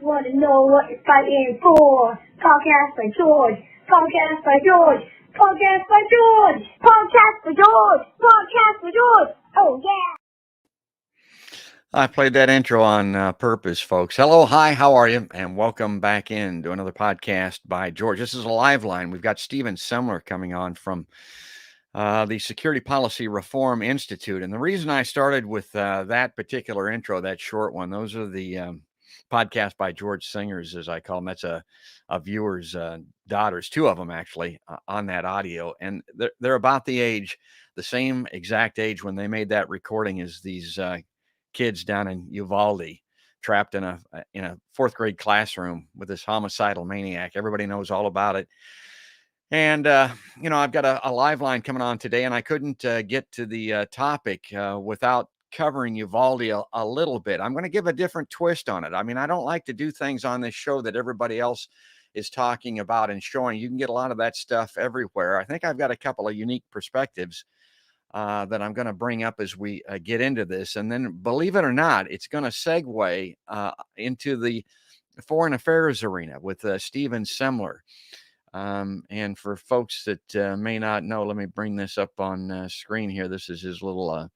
want to know what you're fighting for. Podcast for George. Podcast for George. Podcast for George. Podcast for George. Podcast for George. Oh, yeah. I played that intro on purpose, folks. Hello, hi, how are you? And welcome back in to another podcast by George. This is a live line. We've got Stephen Semler coming on from the Security Policy Reform Institute. And the reason I started with that particular intro, that short one, those are the podcast by George singers, as I call them. That's a viewer's daughters, two of them actually, on that audio. And they're about the age, the same exact age when they made that recording as these kids down in Uvalde, trapped in a fourth grade classroom with this homicidal maniac. Everybody knows all about it. And, I've got a live line coming on today, and I couldn't get to the topic without covering Uvalde a little bit. I'm going to give a different twist on it. I mean, I don't like to do things on this show that everybody else is talking about and showing. You can get a lot of that stuff everywhere. I think I've got a couple of unique perspectives that I'm going to bring up as we get into this. And then, believe it or not, it's going to segue into the foreign affairs arena with Stephen Semler. And for folks that may not know, let me bring this up on screen here. This is his little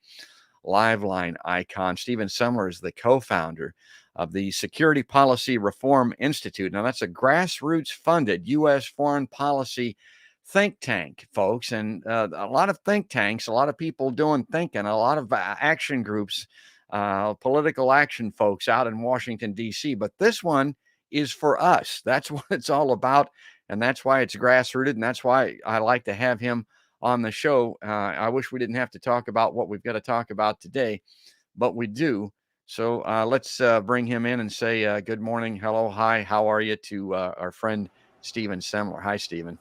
live line icon. Stephen Semler is the co-founder of the Security Policy Reform Institute. Now, that's a grassroots funded U.S. foreign policy think tank, folks, and a lot of think tanks, a lot of people doing thinking, a lot of action groups, political action folks out in Washington, D.C. But this one is for us. That's what it's all about. And that's why it's grassrooted. And that's why I like to have him on the show. I wish we didn't have to talk about what we've got to talk about today, but we do. So let's bring him in and say good morning. Hello. Hi. How are you to our friend, Stephen Semler. Hi, Stephen.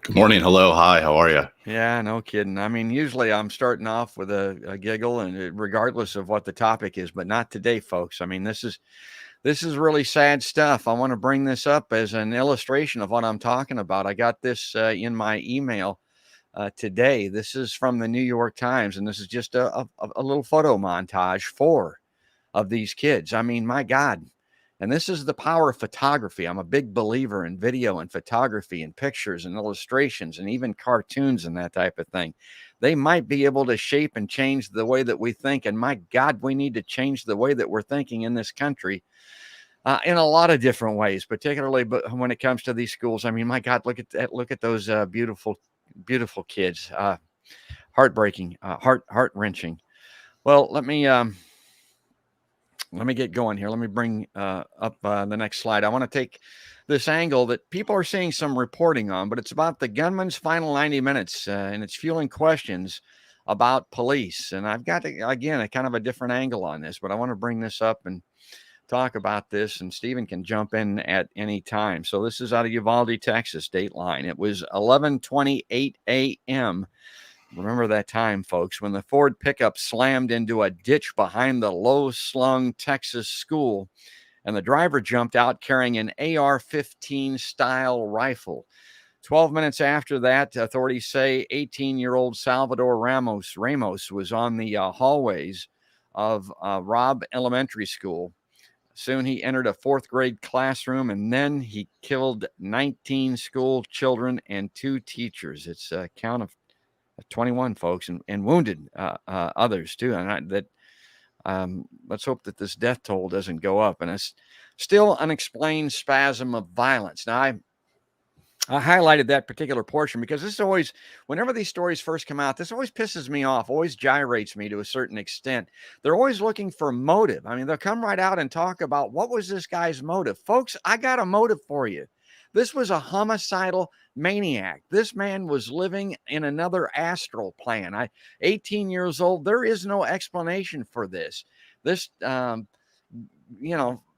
Good morning. Hello. Hi. How are you? Yeah, no kidding. I mean, usually I'm starting off with a giggle, and regardless of what the topic is, but not today, folks. I mean, this is really sad stuff. I want to bring this up as an illustration of what I'm talking about. I got this in my email today. This is from the New York Times, and this is just a little photo montage, 4 of these kids. I mean, my God. And this is the power of photography. I'm a big believer in video and photography and pictures and illustrations and even cartoons and that type of thing. They might be able to shape and change the way that we think. And my God, we need to change the way that we're thinking in this country in a lot of different ways, particularly but when it comes to these schools. I mean, my God, look at that. Look at those beautiful, beautiful kids. Heartbreaking, heart-wrenching. Well, let me get going here. Let me bring up the next slide. I want to take this angle that people are seeing some reporting on, but it's about the gunman's final 90 minutes, and it's fueling questions about police. And I've got, again, a kind of a different angle on this, but I want to bring this up and talk about this, and Stephen can jump in at any time. So this is out of Uvalde, Texas, Dateline. It was 11:28 a.m., remember that time, folks, when the Ford pickup slammed into a ditch behind the low-slung Texas school, and the driver jumped out carrying an AR-15 style rifle. 12 minutes after that, authorities say 18-year-old Salvador Ramos was on the hallways of Robb Elementary School. Soon he entered a fourth grade classroom, and then he killed 19 school children and 2 teachers. It's a count of 21 folks, and wounded others too. And let's hope that this death toll doesn't go up. And it's still unexplained spasm of violence. Now, I highlighted that particular portion because this is always, whenever these stories first come out, this always pisses me off, always gyrates me to a certain extent. They're always looking for motive. I mean, they'll come right out and talk about what was this guy's motive. Folks, I got a motive for you. This was a homicidal maniac. This man was living in another astral plan. 18 years old. There is no explanation for this. This,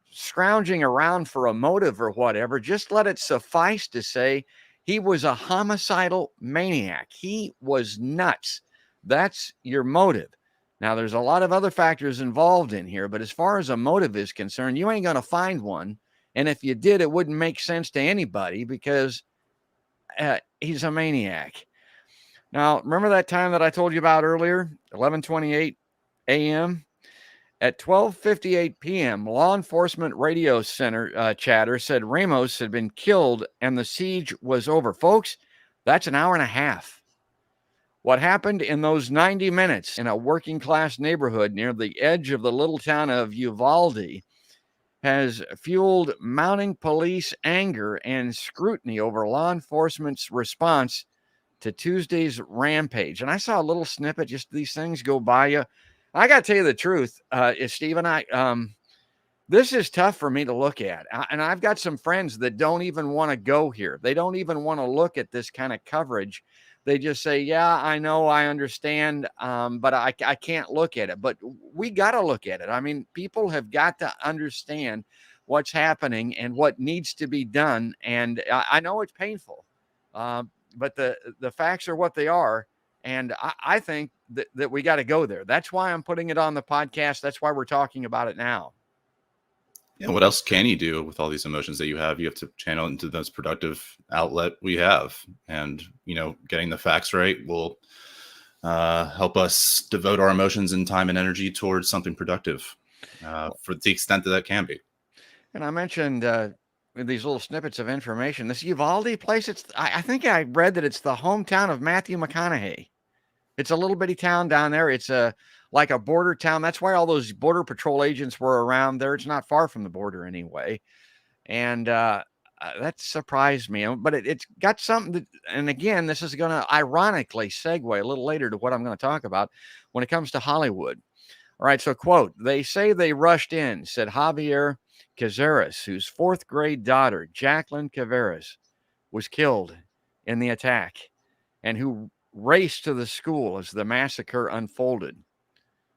scrounging around for a motive or whatever, just let it suffice to say he was a homicidal maniac. He was nuts. That's your motive. Now, there's a lot of other factors involved in here, but as far as a motive is concerned, you ain't going to find one. And if you did, it wouldn't make sense to anybody because he's a maniac. Now, remember that time that I told you about earlier, 11:28 a.m.? At 12:58 p.m., law enforcement radio center chatter said Ramos had been killed and the siege was over. Folks, that's an hour and a half. What happened in those 90 minutes in a working-class neighborhood near the edge of the little town of Uvalde has fueled mounting police anger and scrutiny over law enforcement's response to Tuesday's rampage. And I saw a little snippet, just these things go by you. I got to tell you the truth, Stephen, this is tough for me to look at. And I've got some friends that don't even want to go here. They don't even want to look at this kind of coverage. They just say, yeah, I know, I understand, but I can't look at it. But we got to look at it. I mean, people have got to understand what's happening and what needs to be done. And I know it's painful, but the facts are what they are. And I think that we got to go there. That's why I'm putting it on the podcast. That's why we're talking about it now. Yeah, what else can you do with all these emotions that you have? You have to channel into the most productive outlet we have. And, getting the facts right will help us devote our emotions and time and energy towards something productive for the extent that can be. And I mentioned these little snippets of information. This Uvalde place, I think I read that it's the hometown of Matthew McConaughey. It's a little bitty town down there. It's like a border town. That's why all those border patrol agents were around there. It's not far from the border anyway. And that surprised me. But it's got something that, and again, this is going to ironically segue a little later to what I'm going to talk about when it comes to Hollywood. All right, so quote, they say they rushed in, said Javier Cazares, whose fourth grade daughter, Jacqueline Cazares, was killed in the attack and who raced to the school as the massacre unfolded.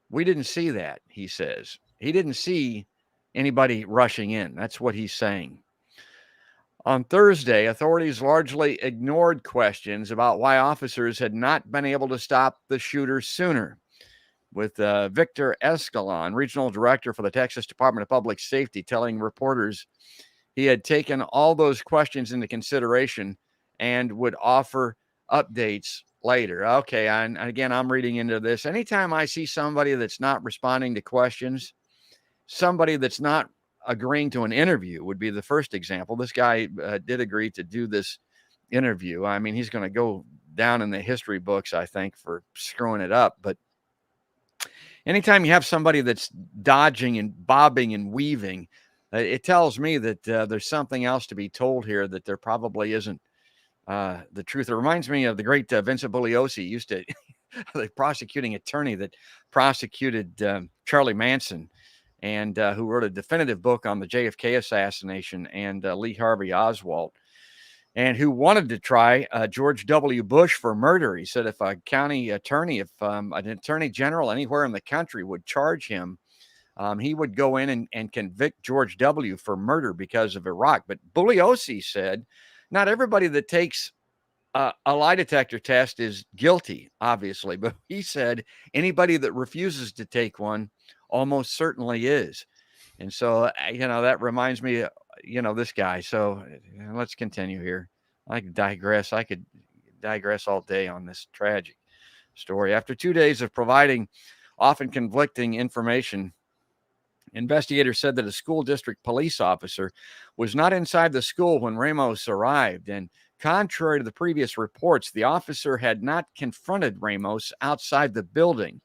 We didn't see that, he says. He didn't see anybody rushing in. That's what he's saying. On Thursday, authorities largely ignored questions about why officers had not been able to stop the shooter sooner, with Victor Escalon, regional director for the Texas Department of Public Safety, telling reporters he had taken all those questions into consideration and would offer updates later. Okay, and again, I'm reading into this. Anytime I see somebody that's not responding to questions, somebody that's not agreeing to an interview would be the first example. This guy did agree to do this interview. I mean, he's going to go down in the history books, I think, for screwing it up. But anytime you have somebody that's dodging and bobbing and weaving, it tells me that there's something else to be told here that there probably isn't the truth. It reminds me of the great Vincent Bugliosi, used to, the prosecuting attorney that prosecuted Charlie Manson and who wrote a definitive book on the JFK assassination and Lee Harvey Oswald, and who wanted to try George W. Bush for murder. He said if a county attorney, if an attorney general anywhere in the country would charge him, he would go in and convict George W. for murder because of Iraq. But Bugliosi said, not everybody that takes a lie detector test is guilty, obviously. But he said anybody that refuses to take one almost certainly is. And so, that reminds me, this guy. So let's continue here. I could digress all day on this tragic story. After 2 days of providing often conflicting information, investigators said that a school district police officer was not inside the school when Ramos arrived. And contrary to the previous reports, the officer had not confronted Ramos outside the building.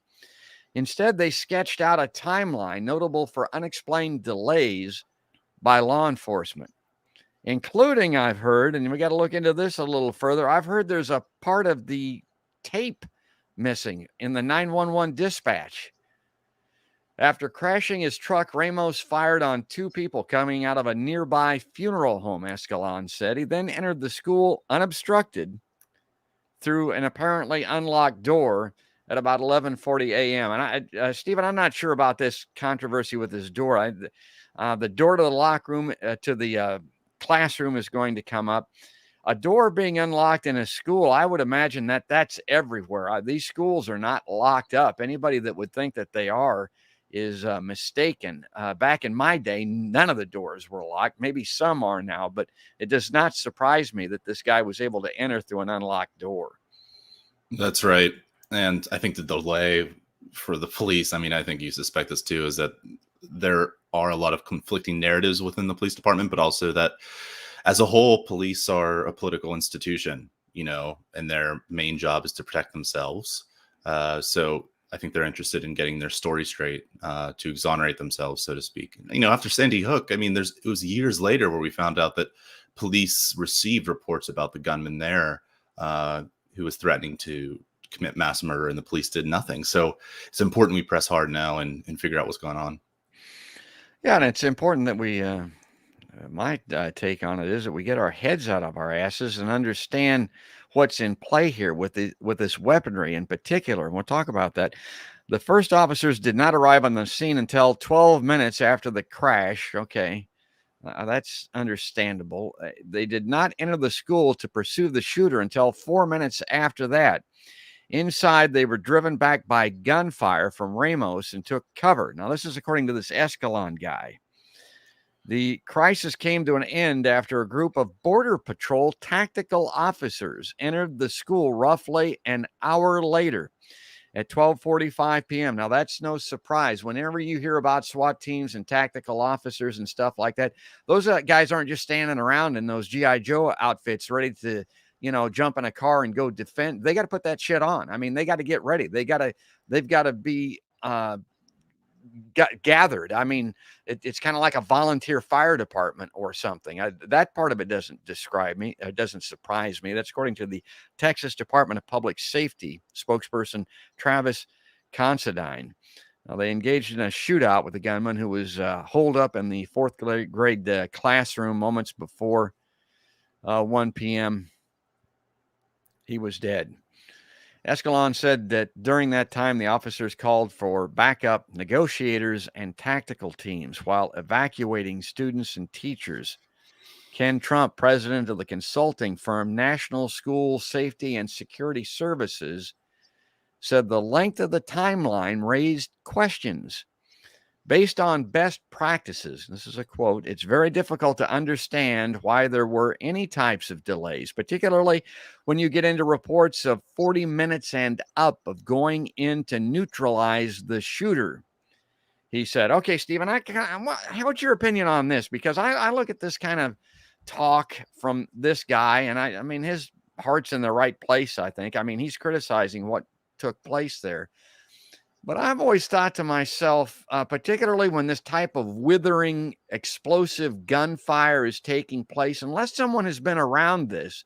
Instead, they sketched out a timeline notable for unexplained delays by law enforcement, including, I've heard, and we got to look into this a little further, I've heard there's a part of the tape missing in the 911 dispatch. After crashing his truck, Ramos fired on two people coming out of a nearby funeral home, Escalon said. He then entered the school unobstructed through an apparently unlocked door at about 11:40 a.m. And Stephen, I'm not sure about this controversy with this door. The door to the locker room, to the classroom is going to come up. A door being unlocked in a school, I would imagine that's everywhere. These schools are not locked up. Anybody that would think that they are is mistaken. Back in my day, none of the doors were locked. Maybe some are now, but it does not surprise me that this guy was able to enter through an unlocked door. That's right. And I think the delay for the police, I mean, I think you suspect this too, is that there are a lot of conflicting narratives within the police department, but also that as a whole, police are a political institution, and their main job is to protect themselves. So I think they're interested in getting their story straight, to exonerate themselves, so to speak. After Sandy Hook, I mean, it was years later where we found out that police received reports about the gunman there, who was threatening to commit mass murder, and the police did nothing. So it's important we press hard now and figure out what's going on. Yeah, and it's important that we, my take on it is that we get our heads out of our asses and understand what's in play here with this weaponry in particular. And we'll talk about that. The first officers did not arrive on the scene until 12 minutes after the crash. Okay, that's understandable. They did not enter the school to pursue the shooter until 4 minutes after that. Inside, they were driven back by gunfire from Ramos and took cover. Now, this is according to this Escalon guy. The crisis came to an end after a group of Border Patrol tactical officers entered the school roughly an hour later at 12:45 p.m. Now, that's no surprise. Whenever you hear about SWAT teams and tactical officers and stuff like that, those guys aren't just standing around in those G.I. Joe outfits ready to, jump in a car and go defend. They got to put that shit on. I mean, they got to get ready. They've got to be gathered. I mean, it's kind of like a volunteer fire department or something. That part of it doesn't surprise me. That's according to the Texas Department of Public Safety spokesperson Travis Considine. Now, they engaged in a shootout with the gunman who was holed up in the fourth grade classroom moments before 1 p.m. He was dead. Escalon said that during that time, the officers called for backup negotiators and tactical teams while evacuating students and teachers. Ken Trump, president of the consulting firm National School Safety and Security Services, said the length of the timeline raised questions. Based on best practices, this is a quote, it's very difficult to understand why there were any types of delays, particularly when you get into reports of 40 minutes and up of going in to neutralize the shooter. He said, okay, Stephen, what's your opinion on this? Because I look at this kind of talk from this guy, and I mean, his heart's in the right place, I think. I mean, he's criticizing what took place there. But I've always thought to myself, particularly when this type of withering, explosive gunfire is taking place, unless someone has been around this,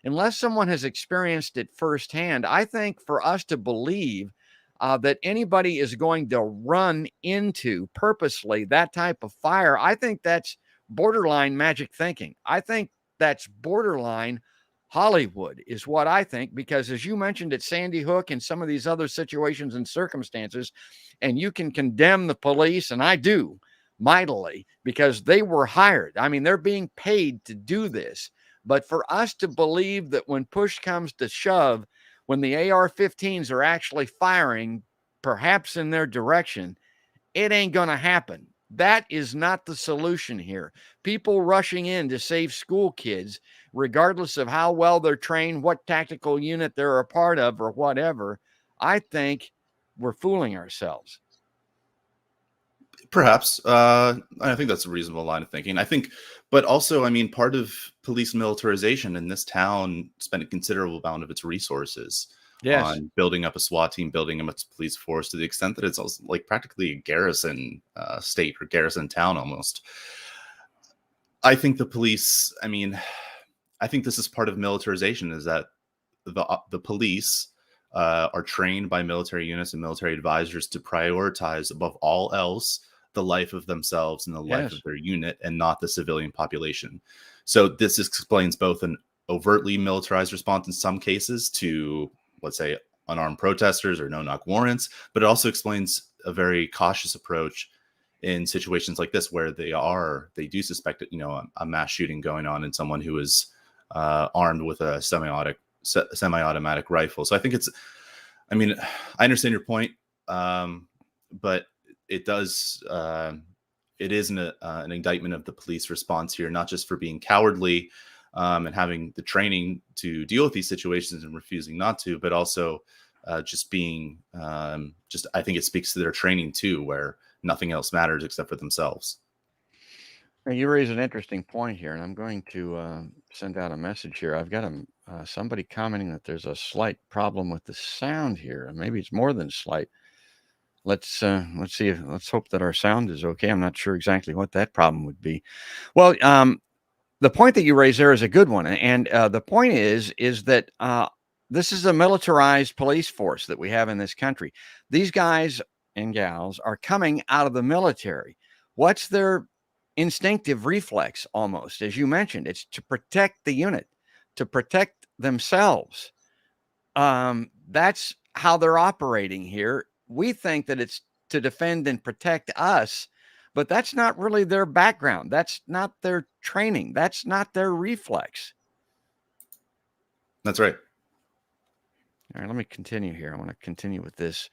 unless someone has experienced it firsthand, I think for us to believe that anybody is going to run into purposely that type of fire, I think that's borderline magic thinking. I think that's borderline Hollywood is what I think, because as you mentioned at Sandy Hook and some of these other situations and circumstances, and you can condemn the police, and I do mightily, because they were hired. I mean, they're being paid to do this. But for us to believe that when push comes to shove, when the AR-15s are actually firing, perhaps in their direction, it ain't going to happen. That is not the solution here. People rushing in to save school kids, regardless of how well they're trained, what tactical unit they're a part of, or whatever, I think we're fooling ourselves. Perhaps. I think that's a reasonable line of thinking. But also, I mean, part of police militarization in this town spent a considerable amount of its resources on building up a SWAT team, building up its police force, to the extent that it's also like practically a garrison state or garrison town almost. I think the police, I think this is part of militarization, is that the police are trained by military units and military advisors to prioritize above all else the life of themselves and the life of their unit, and not the civilian population. So this explains both an overtly militarized response in some cases to, let's say, unarmed protesters or no-knock warrants, but it also explains a very cautious approach in situations like this, where they do suspect, a mass shooting going on in someone who is armed with a semi-automatic rifle. So I think I understand your point, but it does, it is an indictment of the police response here, not just for being cowardly and having the training to deal with these situations and refusing not to, but also just being I think it speaks to their training too, where nothing else matters except for themselves. You raise an interesting point here, and I'm going to send out a message here. I've got somebody commenting that there's a slight problem with the sound here, and maybe it's more than slight. Let's see. Let's hope that our sound is okay. I'm not sure exactly what that problem would be. Well, the point that you raised there is a good one, and the point is that this is a militarized police force that we have in this country. These guys and gals are coming out of the military. What's their instinctive reflex? Almost, as you mentioned, it's to protect the unit, to protect themselves. That's how they're operating here. We think that it's to defend and protect us, but that's not really their background. That's not their training. That's not their reflex. That's right. All right, let me continue here. I want to continue with this.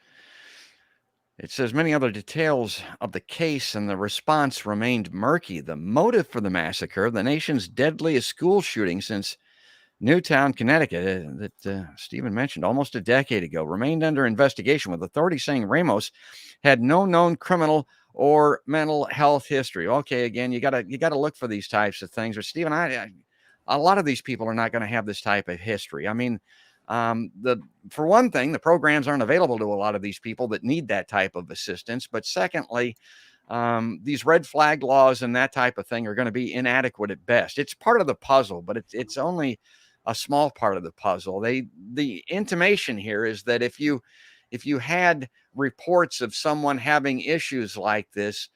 It says many other details of the case and the response remained murky. The motive for the massacre, the nation's deadliest school shooting since Newtown, Connecticut, that Stephen mentioned almost a decade ago, remained under investigation, with authorities saying Ramos had no known criminal or mental health history. Okay, again, you gotta look for these types of things. Or Stephen, a lot of these people are not going to have this type of history. I mean, for one thing, the programs aren't available to a lot of these people that need that type of assistance. But secondly, these red flag laws and that type of thing are going to be inadequate at best. It's part of the puzzle, but it's only a small part of the puzzle. The intimation here is that if you had reports of someone having issues like this,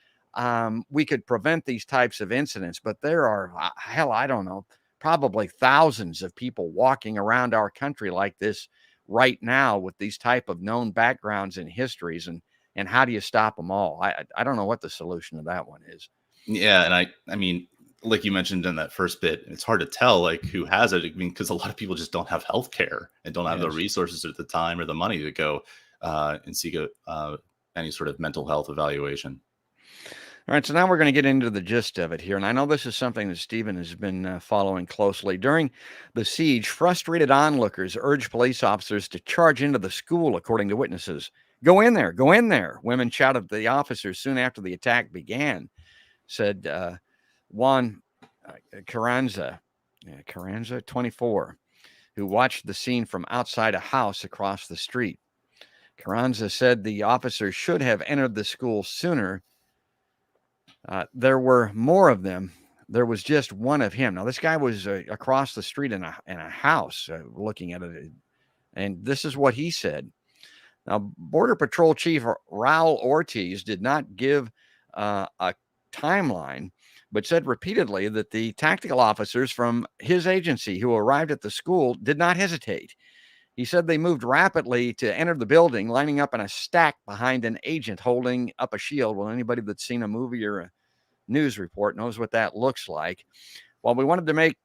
we could prevent these types of incidents. But there are, I don't know, probably thousands of people walking around our country like this right now with these type of known backgrounds and histories. And how do you stop them all? I don't know what the solution to that one is. Yeah, and I mean, like you mentioned in that first bit, it's hard to tell like who has it. I mean, because a lot of people just don't have health care and don't have the resources at the time or the money to go and seek any sort of mental health evaluation. All right, so now we're going to get into the gist of it here. And I know this is something that Stephen has been following closely. During the siege, frustrated onlookers urged police officers to charge into the school, according to witnesses. Go in there, go in there, women shouted at the officers soon after the attack began, said Juan Carranza, 24, who watched the scene from outside a house across the street. Carranza said the officers should have entered the school sooner. There were more of them. There was just one of him. Now, this guy was across the street in a house looking at it. And this is what he said. Now, Border Patrol Chief Raul Ortiz did not give a timeline, but said repeatedly that the tactical officers from his agency who arrived at the school did not hesitate. He said they moved rapidly to enter the building, lining up in a stack behind an agent holding up a shield. Well, anybody that's seen a movie or a news report knows what that looks like. Well, we wanted to make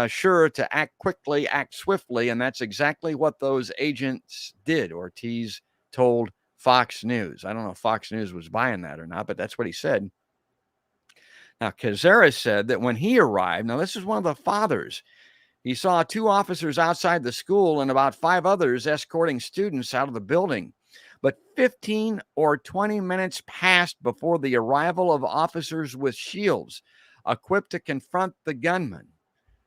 sure to act quickly, act swiftly, and that's exactly what those agents did, Ortiz told Fox News. I don't know if Fox News was buying that or not, but that's what he said. Now, Cazares said that when he arrived, now this is one of the fathers, he saw 2 officers outside the school and about 5 others escorting students out of the building. But 15 or 20 minutes passed before the arrival of officers with shields equipped to confront the gunman.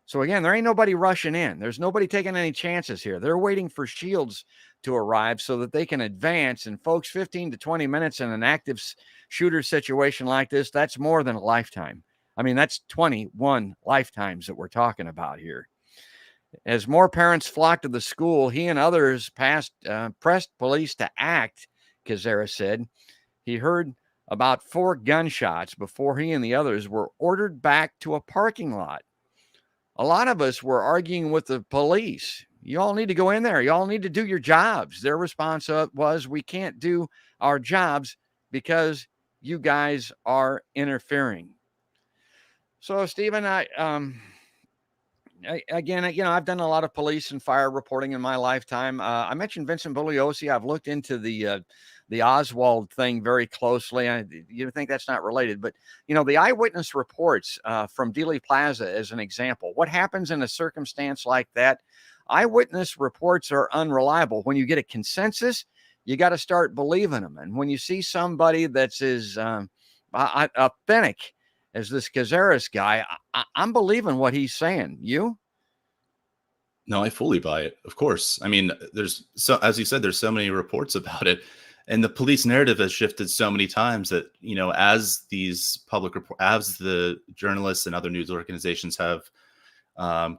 So again, there ain't nobody rushing in. There's nobody taking any chances here. They're waiting for shields to arrive so that they can advance. And folks, 15 to 20 minutes in an active shooter situation like this, that's more than a lifetime. I mean, that's 21 lifetimes that we're talking about here. As more parents flocked to the school, he and others pressed police to act, Cazares said. He heard about 4 gunshots before he and the others were ordered back to a parking lot. A lot of us were arguing with the police. You all need to go in there. You all need to do your jobs. Their response was, we can't do our jobs because you guys are interfering. So, Stephen, Again, I've done a lot of police and fire reporting in my lifetime. I mentioned Vincent Bugliosi. I've looked into the Oswald thing very closely. You think that's not related, but the eyewitness reports from Dealey Plaza as an example. What happens in a circumstance like that? Eyewitness reports are unreliable. When you get a consensus, you got to start believing them. And when you see somebody that's as authentic as this Cazares guy, I'm believing what he's saying. You? No, I fully buy it. Of course. I mean, as you said, there's so many reports about it, and the police narrative has shifted so many times that, as these as the journalists and other news organizations have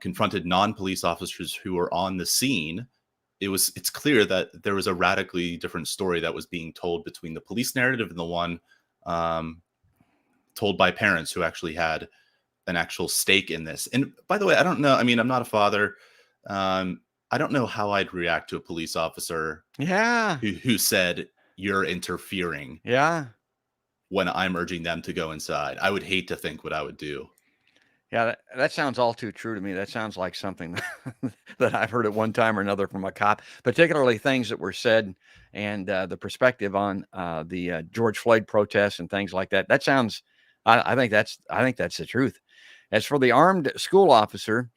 confronted non-police officers who were on the scene, it's clear that there was a radically different story that was being told between the police narrative and the one told by parents who actually had an actual stake in this. And by the way, I don't know. I mean, I'm not a father. I don't know how I'd react to a police officer who said, "You're interfering." Yeah. When I'm urging them to go inside. I would hate to think what I would do. Yeah, that sounds all too true to me. That sounds like something that I've heard at one time or another from a cop, particularly things that were said and the perspective on the George Floyd protests and things like that. That sounds, I think that's the truth. As for the armed school officer,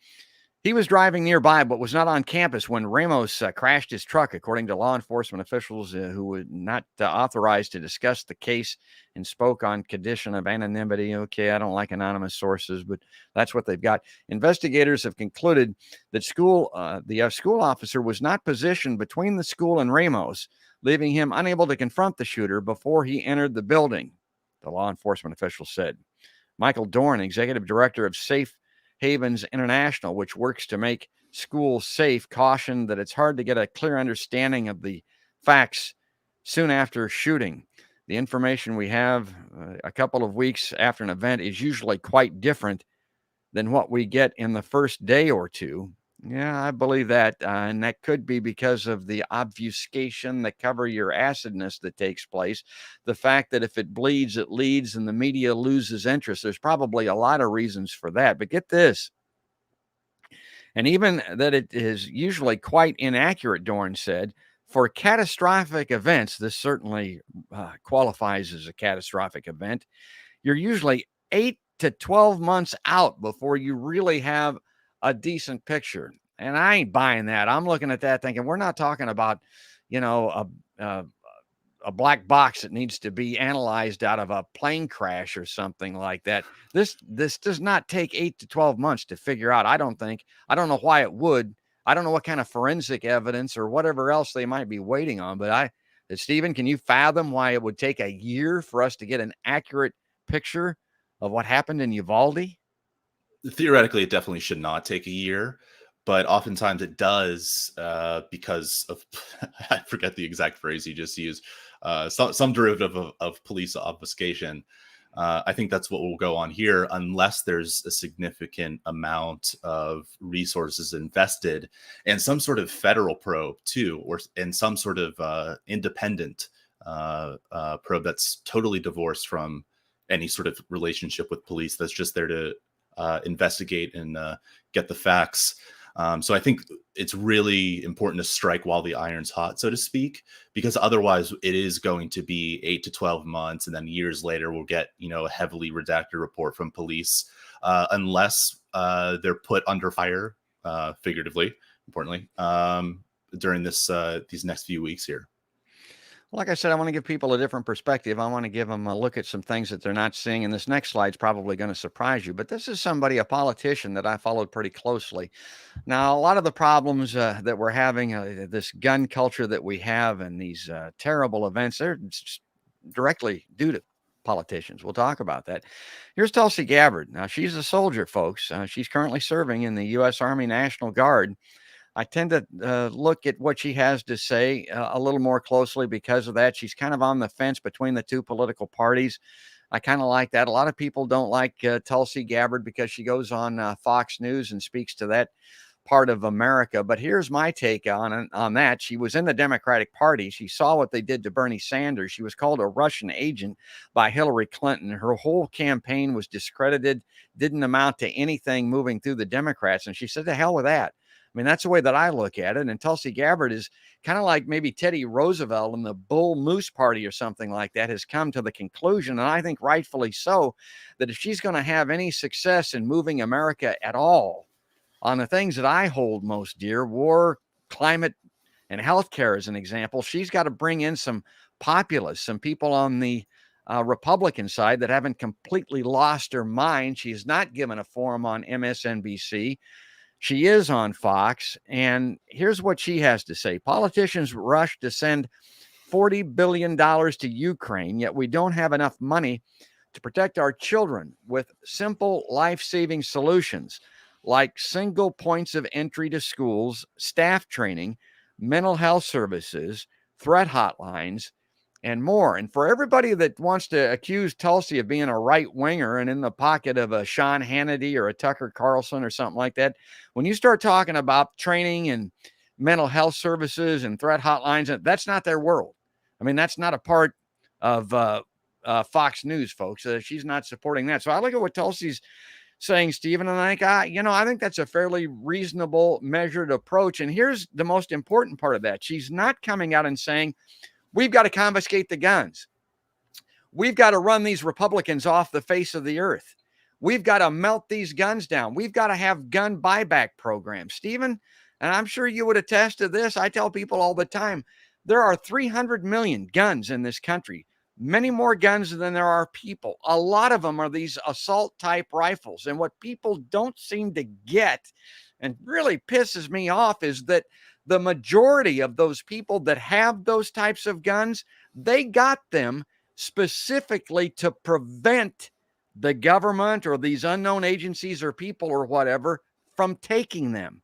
he was driving nearby but was not on campus when Ramos crashed his truck, according to law enforcement officials who were not authorized to discuss the case and spoke on condition of anonymity. Okay, I don't like anonymous sources, but that's what they've got. Investigators have concluded that the school officer was not positioned between the school and Ramos, leaving him unable to confront the shooter before he entered the building, the law enforcement official said. Michael Dorn, executive director of Safe Havens International, which works to make schools safe, cautioned that it's hard to get a clear understanding of the facts soon after shooting. The information we have a couple of weeks after an event is usually quite different than what we get in the first day or two. Yeah, I believe that. And that could be because of the obfuscation, the cover your acidness that takes place. The fact that if it bleeds, it leads and the media loses interest. There's probably a lot of reasons for that. But get this. And even that it is usually quite inaccurate, Dorn said, for catastrophic events, this certainly qualifies as a catastrophic event. You're usually 8 to 12 months out before you really have a decent picture. And I ain't buying that. I'm looking at that thinking, we're not talking about, a black box that needs to be analyzed out of a plane crash or something like that. This does not take 8 to 12 months to figure out. I don't know why it would. I don't know what kind of forensic evidence or whatever else they might be waiting on, but Stephen, can you fathom why it would take a year for us to get an accurate picture of what happened in Uvalde? Theoretically, it definitely should not take a year, but oftentimes it does because of, I forget the exact phrase you just used, some derivative of police obfuscation. I think that's what will go on here unless there's a significant amount of resources invested and some sort of federal probe too, and some sort of independent probe that's totally divorced from any sort of relationship with police, that's just there to investigate and get the facts. So I think it's really important to strike while the iron's hot, so to speak, because otherwise it is going to be 8 to 12 months. And then years later, we'll get, a heavily redacted report from police unless they're put under fire, figuratively, importantly, during these next few weeks here. Like I said, I want to give people a different perspective. I want to give them a look at some things that they're not seeing. And this next slide is probably going to surprise you. But this is a politician that I followed pretty closely. Now, a lot of the problems that we're having, this gun culture that we have and these terrible events, they're directly due to politicians. We'll talk about that. Here's Tulsi Gabbard. Now, she's a soldier, folks. She's currently serving in the U.S. Army National Guard. I tend to look at what she has to say a little more closely because of that. She's kind of on the fence between the two political parties. I kind of like that. A lot of people don't like Tulsi Gabbard because she goes on Fox News and speaks to that part of America. But here's my take on that. She was in the Democratic Party. She saw what they did to Bernie Sanders. She was called a Russian agent by Hillary Clinton. Her whole campaign was discredited, didn't amount to anything moving through the Democrats. And she said, to hell with that. I mean, that's the way that I look at it. And Tulsi Gabbard is kind of like maybe Teddy Roosevelt and the Bull Moose Party or something like that, has come to the conclusion, and I think rightfully so, that if she's going to have any success in moving America at all on the things that I hold most dear, war, climate, and healthcare as an example, she's got to bring in some populists, some people on the Republican side that haven't completely lost their mind. She's not given a forum on MSNBC. She is on Fox, and here's what she has to say. Politicians rush to send $40 billion to Ukraine, yet we don't have enough money to protect our children with simple life-saving solutions like single points of entry to schools, staff training, mental health services, threat hotlines, and more. And for everybody that wants to accuse Tulsi of being a right winger and in the pocket of a Sean Hannity or a Tucker Carlson or something like that, when you start talking about training and mental health services and threat hotlines, that's not their world. I mean, that's not a part of Fox News, folks. She's not supporting that. So I look at what Tulsi's saying, Stephen, and I think, I think that's a fairly reasonable, measured approach. And here's the most important part of that. She's not coming out and saying, we've got to confiscate the guns. We've got to run these Republicans off the face of the earth. We've got to melt these guns down. We've got to have gun buyback programs. Stephen, and I'm sure you would attest to this, I tell people all the time, there are 300 million guns in this country, many more guns than there are people. A lot of them are these assault-type rifles. And what people don't seem to get, and really pisses me off, is that the majority of those people that have those types of guns, they got them specifically to prevent the government or these unknown agencies or people or whatever from taking them.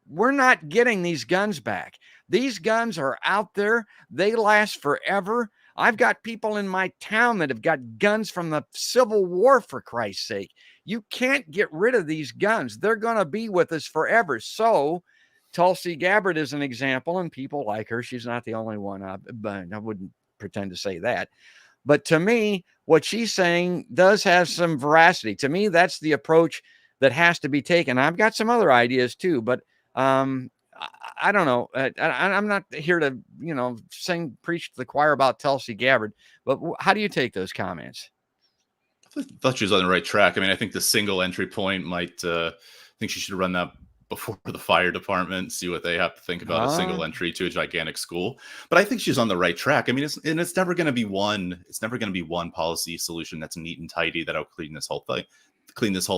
We're not getting these guns back. These guns are out there. They last forever. I've got people in my town that have got guns from the Civil War, for Christ's sake. You can't get rid of these guns. They're going to be with us forever. So Tulsi Gabbard is an example, and people like her. She's not the only one, but I wouldn't pretend to say that. But to me, what she's saying does have some veracity. To me, that's the approach that has to be taken. I've got some other ideas too, but I don't know. I'm not here to, preach to the choir about Tulsi Gabbard, but how do you take those comments? I thought she was on the right track. I mean, I think the single entry point might, I think she should run that before the fire department, see what they have to think about a single entry to a gigantic school. But I think she's on the right track. I mean, it's never going to be one policy solution that's neat and tidy that'll clean this whole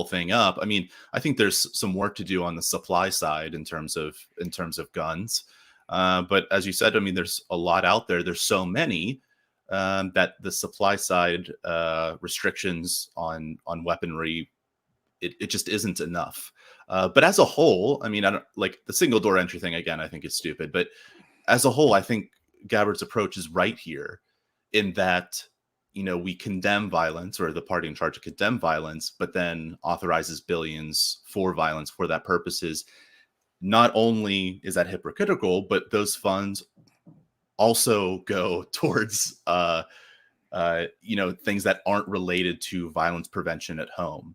thing up. I mean, I think there's some work to do on the supply side in terms of guns. But as you said, I mean, there's a lot out there. There's so many that the supply side restrictions on weaponry, it just isn't enough. But as a whole, I mean, I don't like the single door entry thing again, I think is stupid. But as a whole, I think Gabbard's approach is right here in that, we condemn violence, or the party in charge to condemn violence, but then authorizes billions for violence for that purposes. Not only is that hypocritical, but those funds also go towards, things that aren't related to violence prevention at home.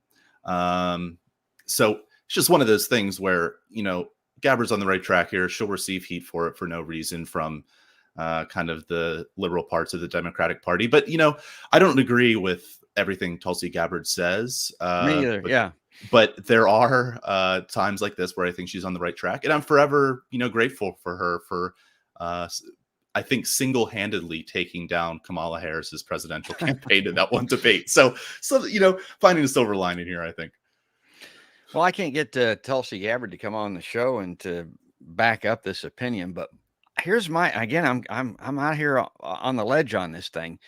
So it's just one of those things where, Gabbard's on the right track here. She'll receive heat for it for no reason from kind of the liberal parts of the Democratic Party. But, I don't agree with everything Tulsi Gabbard says. Me either, But there are times like this where I think she's on the right track. And I'm forever, grateful for her for, I think, single-handedly taking down Kamala Harris's presidential campaign in that one debate. So finding a silver lining here, I think. Well, I can't get Tulsi Gabbard to come on the show and to back up this opinion, but here's I'm out here on the ledge on this thing.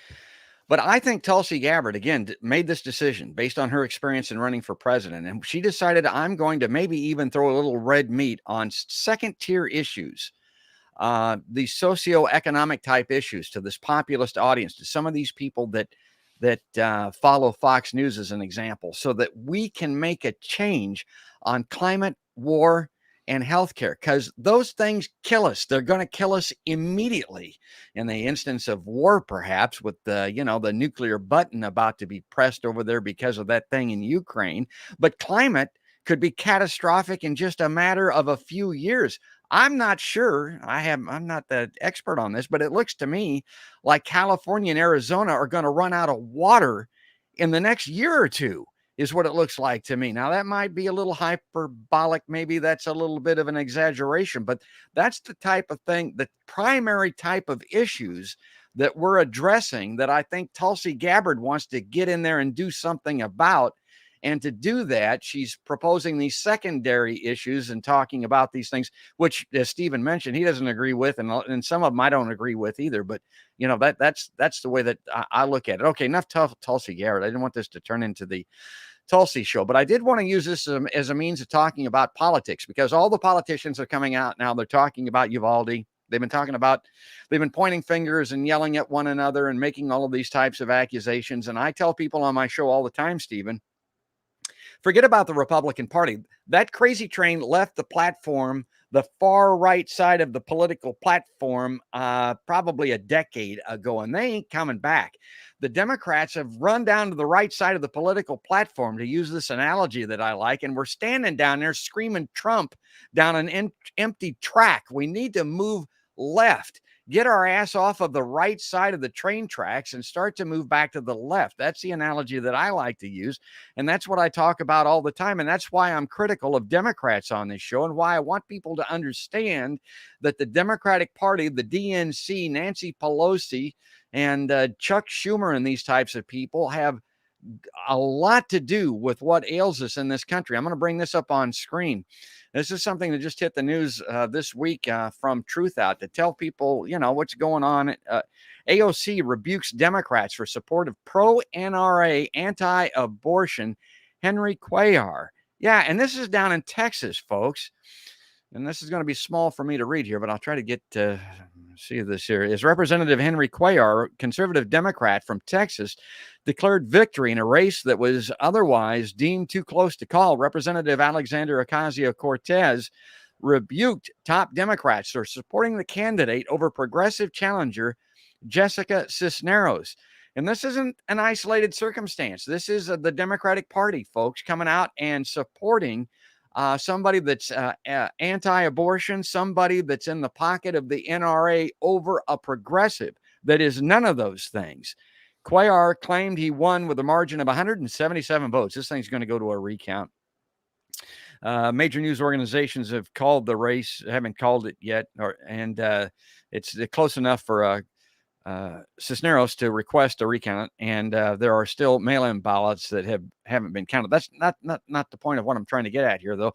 But I think Tulsi Gabbard, again, made this decision based on her experience in running for president. And she decided, I'm going to maybe even throw a little red meat on second tier issues, these socioeconomic type issues, to this populist audience, to some of these people that follow Fox News as an example, so that we can make a change on climate, war, and healthcare, because those things kill us. They're going to kill us immediately. In the instance of war, perhaps, with the, the nuclear button about to be pressed over there because of that thing in Ukraine. But climate could be catastrophic in just a matter of a few years. I'm not sure. I'm not the expert on this, but it looks to me like California and Arizona are going to run out of water in the next year or two, is what it looks like to me. Now, that might be a little hyperbolic. Maybe that's a little bit of an exaggeration, but that's the type of thing, the primary type of issues that we're addressing, that I think Tulsi Gabbard wants to get in there and do something about. And to do that, she's proposing these secondary issues and talking about these things, which, as Stephen mentioned, he doesn't agree with, and some of them I don't agree with either. But that's the way that I look at it. Okay, enough Tulsi Gabbard. I didn't want this to turn into the Tulsi show, but I did want to use this as a means of talking about politics, because all the politicians are coming out now. They're talking about Uvalde. They've been pointing fingers and yelling at one another and making all of these types of accusations. And I tell people on my show all the time, Stephen, forget about the Republican Party. That crazy train left the platform, the far right side of the political platform, probably a decade ago, and they ain't coming back. The Democrats have run down to the right side of the political platform, to use this analogy that I like, and we're standing down there screaming Trump down an empty track. We need to move left. Get our ass off of the right side of the train tracks and start to move back to the left. That's the analogy that I like to use. And that's what I talk about all the time. And that's why I'm critical of Democrats on this show, and why I want people to understand that the Democratic Party, the DNC, Nancy Pelosi, and Chuck Schumer and these types of people have a lot to do with what ails us in this country. I'm going to bring this up on screen. This is something that just hit the news this week from Truth Out, to tell people, what's going on. AOC rebukes Democrats for support of pro-NRA, anti-abortion Henry Cuellar. Yeah, and this is down in Texas, folks. And this is going to be small for me to read here, but I'll try to get to see this here. Is Representative Henry Cuellar, conservative Democrat from Texas, declared victory in a race that was otherwise deemed too close to call. Representative Alexander Ocasio-Cortez rebuked top Democrats for supporting the candidate over progressive challenger Jessica Cisneros. And this isn't an isolated circumstance. This is the Democratic Party, folks, coming out and supporting somebody that's anti-abortion, somebody that's in the pocket of the NRA over a progressive that is none of those things. Cuellar claimed he won with a margin of 177 votes. This thing's going to go to a recount. Major news organizations have called the race, haven't called it yet, and it's close enough for Cisneros to request a recount, and there are still mail-in ballots that haven't been counted. That's not the point of what I'm trying to get at here, though.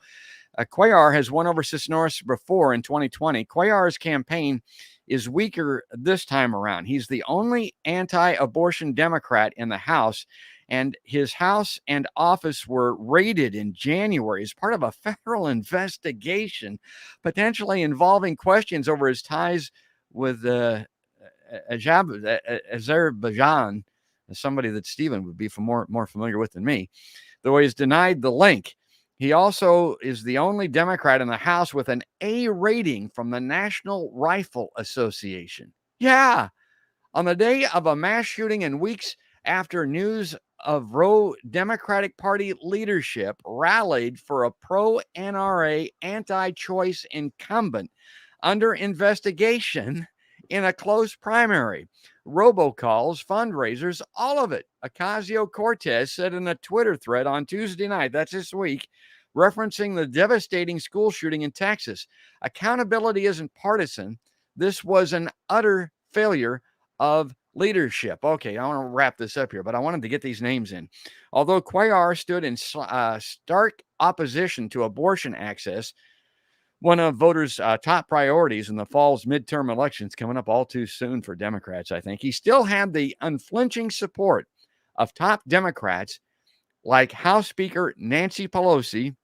Cuellar has won over Cisneros before in 2020. Cuellar's campaign is weaker this time around. He's the only anti-abortion Democrat in the House, and his house and office were raided in January as part of a federal investigation, potentially involving questions over his ties with Azerbaijan, somebody that Stephen would be more familiar with than me, though he's denied the link. He also is the only Democrat in the House with an A rating from the National Rifle Association. Yeah, on the day of a mass shooting and weeks after news of Roe, Democratic Party leadership rallied for a pro-NRA, anti-choice incumbent under investigation in a close primary. Robocalls, fundraisers, all of it. Ocasio-Cortez said in a Twitter thread on Tuesday night, that's this week, referencing the devastating school shooting in Texas. Accountability isn't partisan. This was an utter failure of leadership. Okay, I want to wrap this up here, but I wanted to get these names in. Although Cuellar stood in stark opposition to abortion access, one of voters' top priorities in the fall's midterm elections coming up all too soon for Democrats, I think, he still had the unflinching support of top Democrats like House Speaker Nancy Pelosi,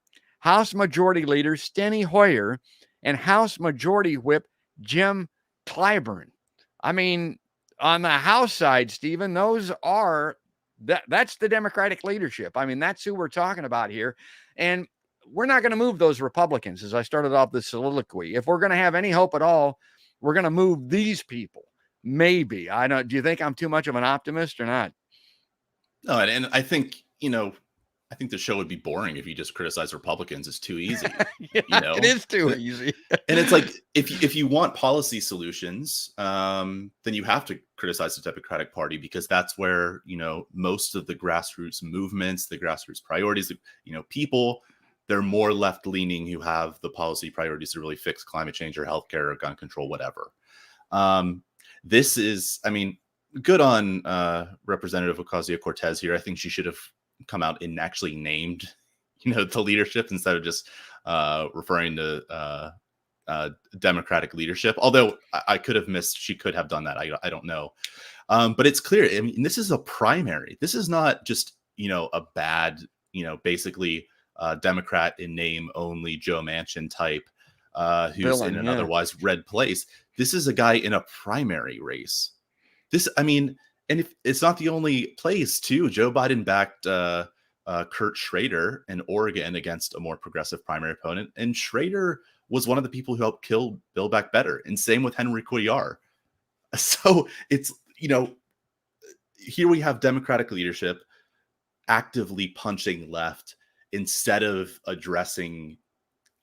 House Majority Leader Steny Hoyer, and House Majority Whip Jim Clyburn. I mean, on the House side, Stephen, that's the Democratic leadership. I mean, that's who we're talking about here. And we're not going to move those Republicans, as I started off this soliloquy. If we're going to have any hope at all, we're going to move these people. Maybe. I don't. Do you think I'm too much of an optimist or not? No, and I think, I think the show would be boring if you just criticize Republicans. It's too easy. Yeah, it is too easy. And it's like, if you want policy solutions, then you have to criticize the Democratic Party, because that's where, most of the grassroots movements, the grassroots priorities, people, they're more left leaning who have the policy priorities to really fix climate change or healthcare or gun control, whatever. This is, good on Representative Ocasio-Cortez here. I think she should have come out and actually named, the leadership instead of just referring to Democratic leadership. Although I could have missed, she could have done that. I don't know. But it's clear. This is a primary. This is not just, a bad, basically Democrat in name only, Joe Manchin type, who's in an otherwise red place. This is a guy in a primary race. And if it's not the only place too. Joe Biden backed Kurt Schrader in Oregon against a more progressive primary opponent, and Schrader was one of the people who helped kill Build Back Better, and same with Henry Cuellar. So it's, here we have Democratic leadership actively punching left instead of addressing,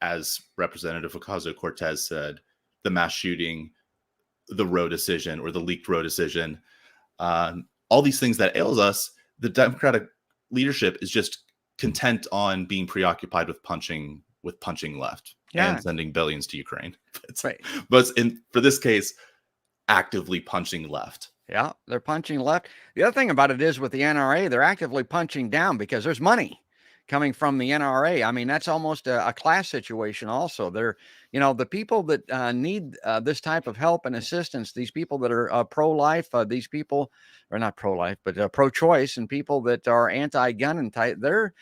as Representative Ocasio-Cortez said, the mass shooting, the Roe decision or the leaked Roe decision, all these things that ails us. The Democratic leadership is just content on being preoccupied with punching left and sending billions to Ukraine. But for this case, actively punching left. Yeah, they're punching left. The other thing about it is with the NRA, they're actively punching down because there's money coming from the NRA. That's almost a class situation also. They're, the people that need this type of help and assistance, these people that are pro-life, these people are not pro-life, but pro-choice, and people that are anti-gun and type, they're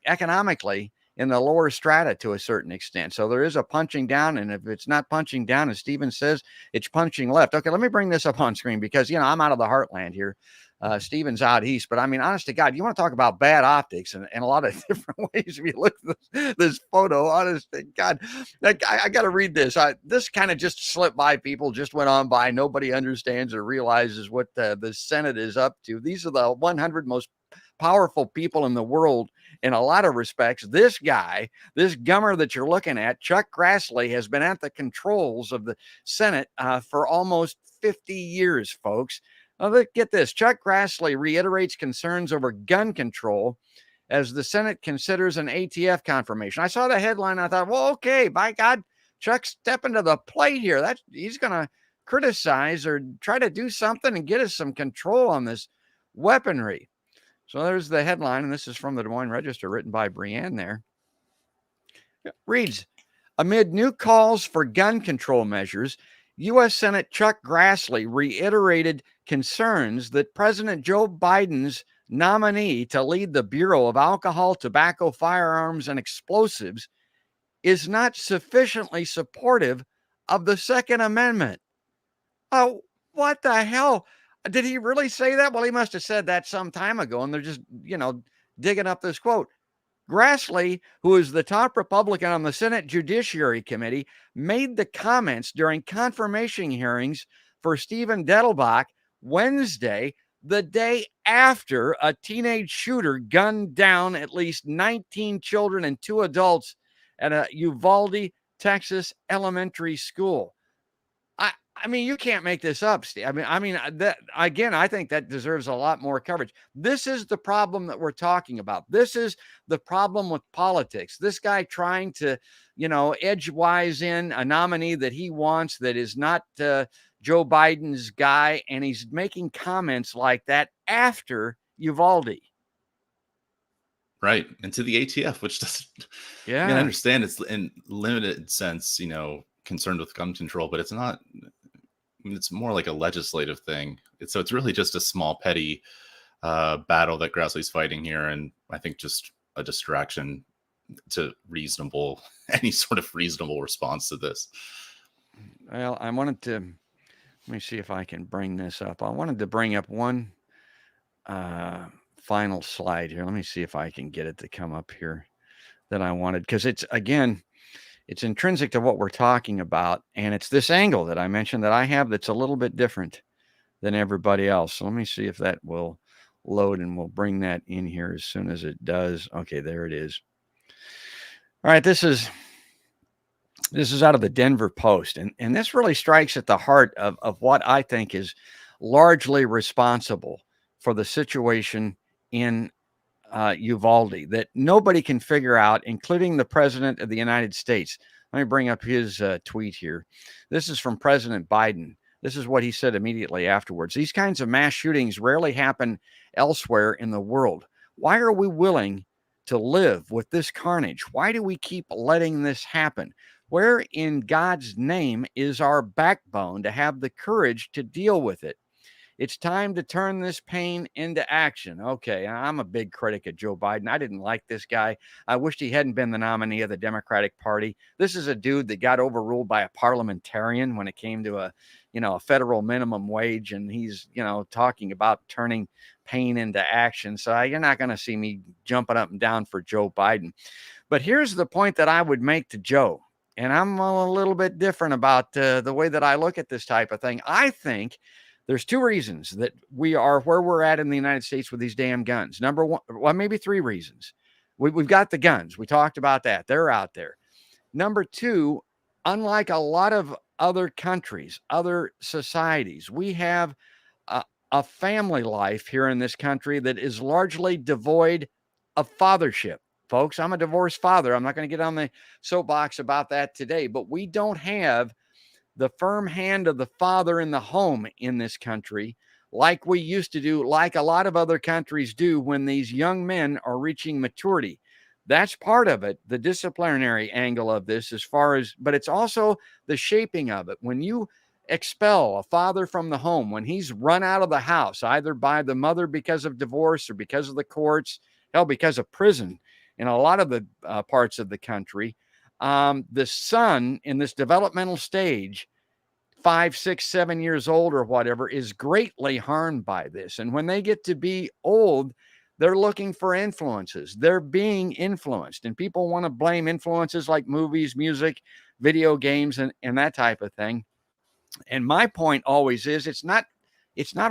economically in the lower strata to a certain extent. So there is a punching down, and if it's not punching down, as Steven says, it's punching left. Okay, let me bring this up on screen because, I'm out of the heartland here. Steven's out east, but honest to God, you want to talk about bad optics and a lot of different ways. If you look at this photo, honest to God, I got to read this. This kind of just slipped by people, just went on by. Nobody understands or realizes what the Senate is up to. These are the 100 most powerful people in the world in a lot of respects. This guy, this gummer that you're looking at, Chuck Grassley, has been at the controls of the Senate for almost 50 years, folks. Get this. Chuck Grassley reiterates concerns over gun control as the Senate considers an ATF confirmation. I saw the headline. I thought, well, okay, by God, Chuck's stepping to the plate here. He's going to criticize or try to do something and get us some control on this weaponry. So there's the headline, and this is from the Des Moines Register, written by Brianne there. It reads, amid new calls for gun control measures, U.S. Senate Chuck Grassley reiterated concerns that President Joe Biden's nominee to lead the Bureau of Alcohol, Tobacco, Firearms, and Explosives is not sufficiently supportive of the Second Amendment. Oh, what the hell? Did he really say that? Well, he must have said that some time ago, and they're just, digging up this quote. Grassley, who is the top Republican on the Senate Judiciary Committee, made the comments during confirmation hearings for Stephen Dettelbach Wednesday, the day after a teenage shooter gunned down at least 19 children and 2 adults at a Uvalde, Texas elementary school. You can't make this up, Steve. I think that deserves a lot more coverage. This is the problem that we're talking about. This is the problem with politics. This guy trying to, edgewise in a nominee that he wants that is not Joe Biden's guy, and he's making comments like that after Uvalde. Right. And to the ATF, which doesn't, I understand it's in limited sense, concerned with gun control, but it's not. It's more like a legislative thing. So it's really just a small, petty battle that Grassley's fighting here, and I think just a distraction to any sort of reasonable response to this. Well, let me see if I can bring this up. I wanted to bring up one final slide here. Let me see if I can get it to come up here that I wanted, because it's, again, it's intrinsic to what we're talking about. And it's this angle that I mentioned that I have that's a little bit different than everybody else. So let me see if that will load, and we'll bring that in here as soon as it does. Okay, there it is. All right, this is out of the Denver Post, and this really strikes at the heart of what I think is largely responsible for the situation in Uvalde that nobody can figure out, including the President of the United States. Let me bring up his tweet here. This is from President Biden. This is what he said immediately afterwards. These kinds of mass shootings rarely happen elsewhere in the world. Why are we willing to live with this carnage? Why do we keep letting this happen? Where in God's name is our backbone to have the courage to deal with it? It's time to turn this pain into action. Okay, I'm a big critic of Joe Biden. I didn't like this guy. I wished he hadn't been the nominee of the Democratic Party. This is a dude that got overruled by a parliamentarian when it came to a federal minimum wage, and he's, talking about turning pain into action. So you're not going to see me jumping up and down for Joe Biden. But here's the point that I would make to Joe, and I'm a little bit different about the way that I look at this type of thing. I think there's two reasons that we are where we're at in the United States with these damn guns. Number one, well, maybe three reasons. We've got the guns. We talked about that. They're out there. Number two, unlike a lot of other countries, other societies, we have a family life here in this country that is largely devoid of fathership. Folks, I'm a divorced father. I'm not going to get on the soapbox about that today, but we don't have the firm hand of the father in the home in this country like we used to do, like a lot of other countries do when these young men are reaching maturity. That's part of it, the disciplinary angle of this, but it's also the shaping of it. When you expel a father from the home, when he's run out of the house, either by the mother because of divorce or because of the courts, hell, because of prison in a lot of the parts of the country, the son in this developmental stage, 5, 6, 7 years old or whatever, is greatly harmed by this. And when they get to be old, they're looking for influences. They're being influenced. And people want to blame influences like movies, music, video games, and that type of thing. And my point always is it's not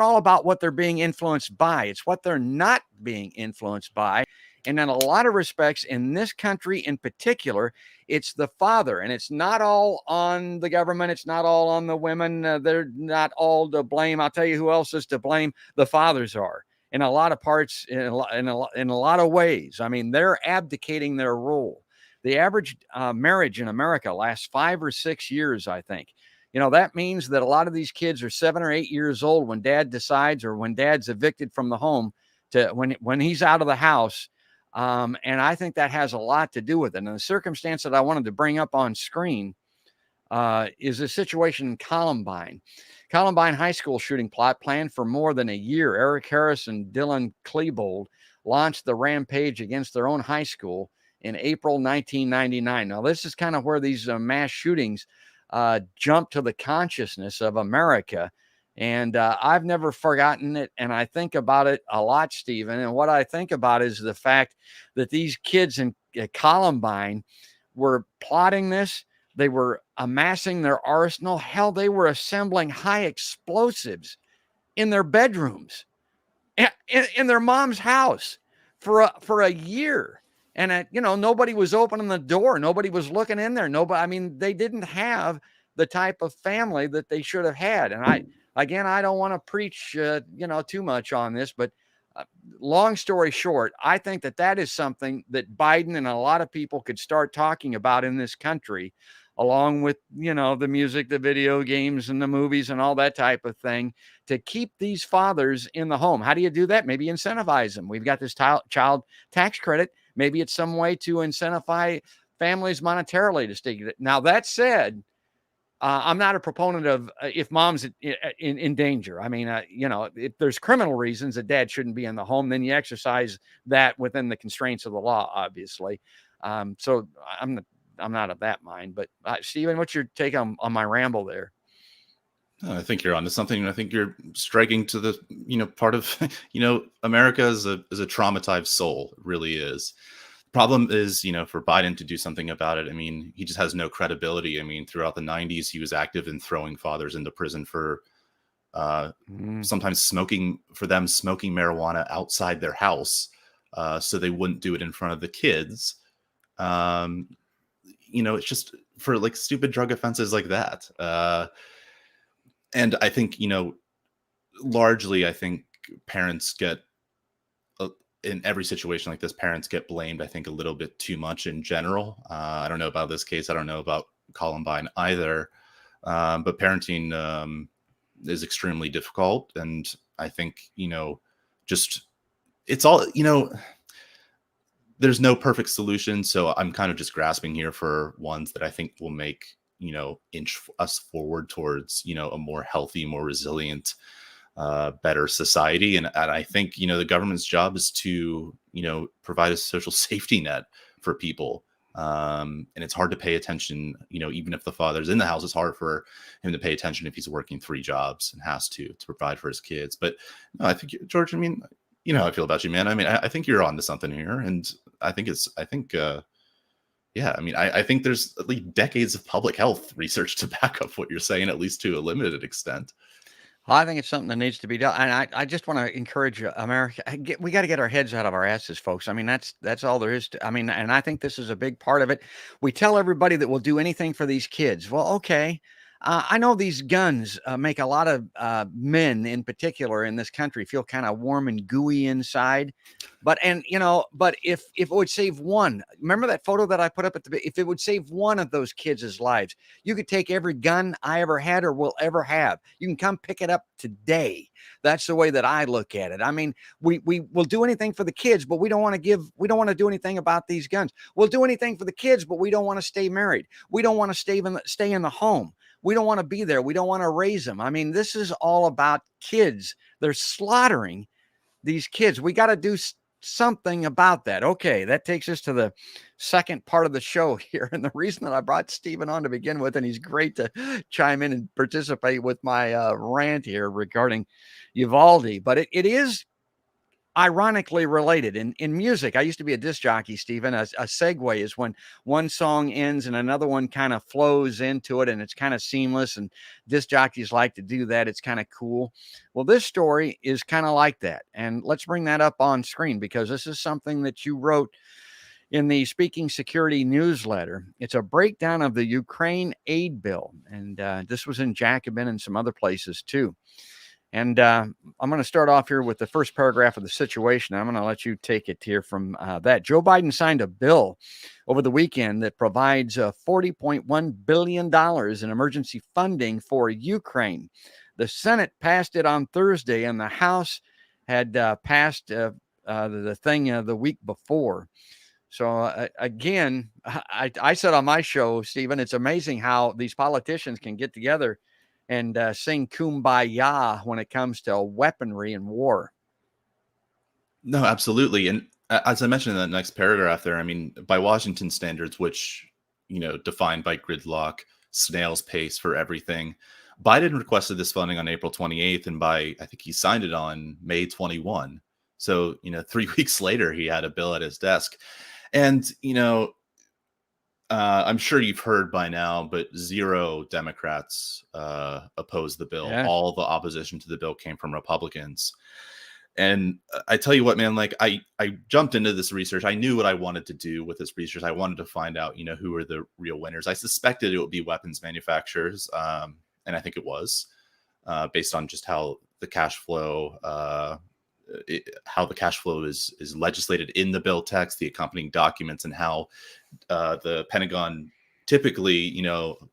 all about what they're being influenced by. It's what they're not being influenced by. And in a lot of respects, in this country in particular, it's the father. And it's not all on the government. It's not all on the women. They're not all to blame. I'll tell you who else is to blame. The fathers are. In a lot of parts, in a lot of ways. I mean, they're abdicating their role. The average marriage in America lasts 5 or 6 years, I think. That means that a lot of these kids are 7 or 8 years old when dad decides, or when dad's evicted from the home, to when he's out of the house. And I think that has a lot to do with it. And the circumstance that I wanted to bring up on screen is a situation in Columbine. Columbine High School shooting plot planned for more than a year. Eric Harris and Dylan Klebold launched the rampage against their own high school in April 1999. Now, this is kind of where these mass shootings jump to the consciousness of America. And I've never forgotten it. And I think about it a lot, Stephen. And what I think about is the fact that these kids in Columbine were plotting this. They were amassing their arsenal. Hell, they were assembling high explosives in their bedrooms, in their mom's house for a year. And, nobody was opening the door. Nobody was looking in there. They didn't have the type of family that they should have had. And I don't want to preach, too much on this, but long story short, I think that is something that Biden and a lot of people could start talking about in this country, along with, the music, the video games, and the movies and all that type of thing, to keep these fathers in the home. How do you do that? Maybe incentivize them. We've got this child tax credit. Maybe it's some way to incentivize families monetarily to stay. Now, that said, I'm not a proponent of if mom's in danger. If there's criminal reasons that dad shouldn't be in the home, then you exercise that within the constraints of the law, obviously. So I'm not of that mind. But Stephen, what's your take on my ramble there? I think you're onto something. I think you're striking to the, part of, America is a traumatized soul. It really is. problem is, for Biden to do something about it, I mean, he just has no credibility. I mean, throughout the 90s, he was active in throwing fathers into prison for sometimes smoking marijuana outside their house, so they wouldn't do it in front of the kids. It's just for like stupid drug offenses like that. And I think, largely, I think parents get, in every situation like this, parents get blamed, I think, a little bit too much in general. I don't know about this case. I don't know about Columbine either. But parenting is extremely difficult. And I think, it's all, there's no perfect solution. So I'm kind of just grasping here for ones that I think will make, inch us forward towards, a more healthy, more resilient, better society. And I think, the government's job is to, provide a social safety net for people. And it's hard to pay attention, even if the father's in the house, it's hard for him to pay attention if he's working 3 jobs and has to provide for his kids. But no, I think, George, I mean, how I feel about you, man. I mean, I think you're on to something here. And I think I mean, I think there's at least decades of public health research to back up what you're saying, at least to a limited extent. Well, I think it's something that needs to be done. And I just want to encourage America. We got to get our heads out of our asses, folks. I mean, that's all there is to, I mean, and I think this is a big part of it. We tell everybody that we'll do anything for these kids. Well, okay. I know these guns make a lot of men in particular in this country feel kind of warm and gooey inside. But if it would save one, remember that photo that I put up if it would save one of those kids' lives, you could take every gun I ever had or will ever have. You can come pick it up today. That's the way that I look at it. I mean, we will do anything for the kids, but we don't want to do anything about these guns. We'll do anything for the kids, but we don't want to stay married. We don't want to stay in the home. We don't want to be there. We don't want to raise them. I mean, this is all about kids. They're slaughtering these kids. We got to do something about that. Okay, that takes us to the second part of the show here. And the reason that I brought Stephen on to begin with, and he's great to chime in and participate with my rant here regarding Uvalde, but it is ironically related. In music, I used to be a disc jockey, Stephen. A segue is when one song ends and another one kind of flows into it, and it's kind of seamless, and disc jockeys like to do that. It's kind of cool. Well, this story is kind of like that, and let's bring that up on screen because this is something that you wrote in the Speaking Security newsletter. It's a breakdown of the Ukraine aid bill, and this was in Jacobin and some other places too. And I'm going to start off here with the first paragraph of the situation. I'm going to let you take it here from that. Joe Biden signed a bill over the weekend that provides $40.1 billion in emergency funding for Ukraine. The Senate passed it on Thursday, and the House had passed the thing the week before. So again, I said on my show, Stephen, it's amazing how these politicians can get together and sing kumbaya when it comes to weaponry and war. No, absolutely. And as I mentioned in that next paragraph there, I mean, by Washington standards, which, defined by gridlock, snail's pace for everything, Biden requested this funding on April 28th. And I think he signed it on May 21. So, 3 weeks later, he had a bill at his desk. And, I'm sure you've heard by now, but 0 Democrats opposed the bill. Yeah. All the opposition to the bill came from Republicans. And I tell you what, man, like I jumped into this research. I knew what I wanted to do with this research. I wanted to find out, who are the real winners. I suspected it would be weapons manufacturers. And I think it was based on just how the cash flow is legislated in the bill text, the accompanying documents, and how the Pentagon typically,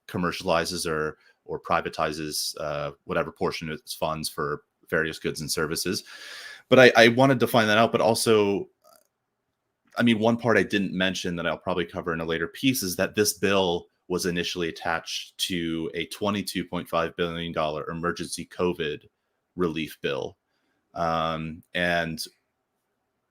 commercializes or privatizes whatever portion of its funds for various goods and services. But I wanted to find that out. But also, I mean, one part I didn't mention that I'll probably cover in a later piece is that this bill was initially attached to a $22.5 billion emergency COVID relief bill. And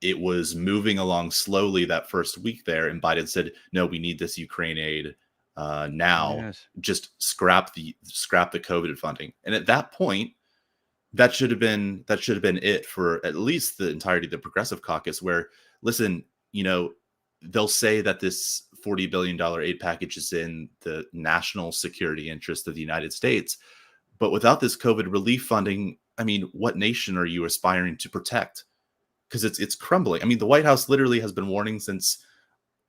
it was moving along slowly that first week there. And Biden said, no, we need this Ukraine aid now. Yes. Just scrap the COVID funding. And at that point, that should have been it for at least the entirety of the Progressive Caucus, where, listen, they'll say that this $40 billion aid package is in the national security interest of the United States. But without this COVID relief funding, I mean, what nation are you aspiring to protect? Because it's crumbling. I mean, the White House literally has been warning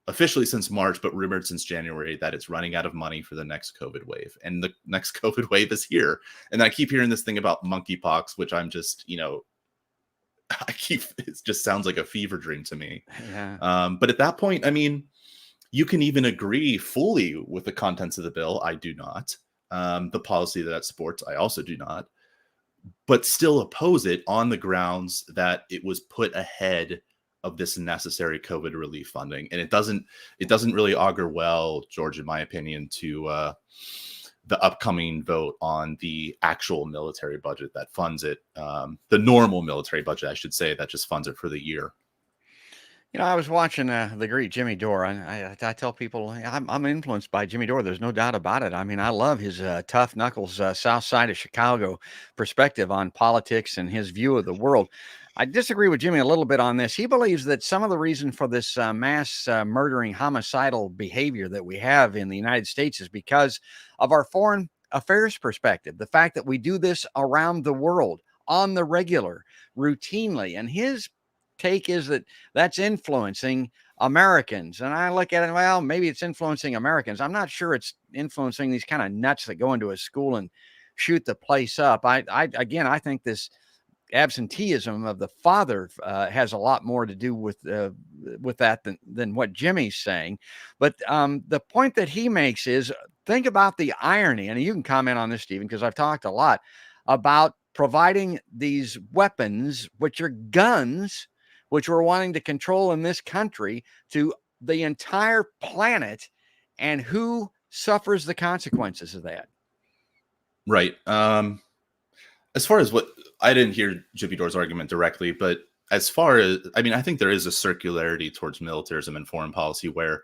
officially since March, but rumored since January, that it's running out of money for the next COVID wave. And the next COVID wave is here. And I keep hearing this thing about monkeypox, which I'm just, it just sounds like a fever dream to me. Yeah. But at that point, I mean, you can even agree fully with the contents of the bill. I do not. The policy that it supports, I also do not. But still oppose it on the grounds that it was put ahead of this necessary COVID relief funding. And it doesn't really augur well, George, in my opinion, to the upcoming vote on the actual military budget that funds it. The normal military budget, I should say, that just funds it for the year. I was watching the great Jimmy Dore. I tell people I'm influenced by Jimmy Dore. There's no doubt about it. I mean, I love his tough knuckles, South Side of Chicago perspective on politics and his view of the world. I disagree with Jimmy a little bit on this. He believes that some of the reason for this mass murdering, homicidal behavior that we have in the United States is because of our foreign affairs perspective. The fact that we do this around the world on the regular, routinely. And his take is that that's influencing Americans. And I look at it, well, maybe it's influencing Americans. I'm not sure it's influencing these kind of nuts that go into a school and shoot the place up. I think this absenteeism of the father has a lot more to do with that than what Jimmy's saying. But the point that he makes is, think about the irony, and you can comment on this, Stephen, because I've talked a lot about providing these weapons, which are guns, which we're wanting to control in this country, to the entire planet, and who suffers the consequences of that. Right. As far as I didn't hear Jimmy Dore's argument directly, but as far as, I mean, I think there is a circularity towards militarism and foreign policy where,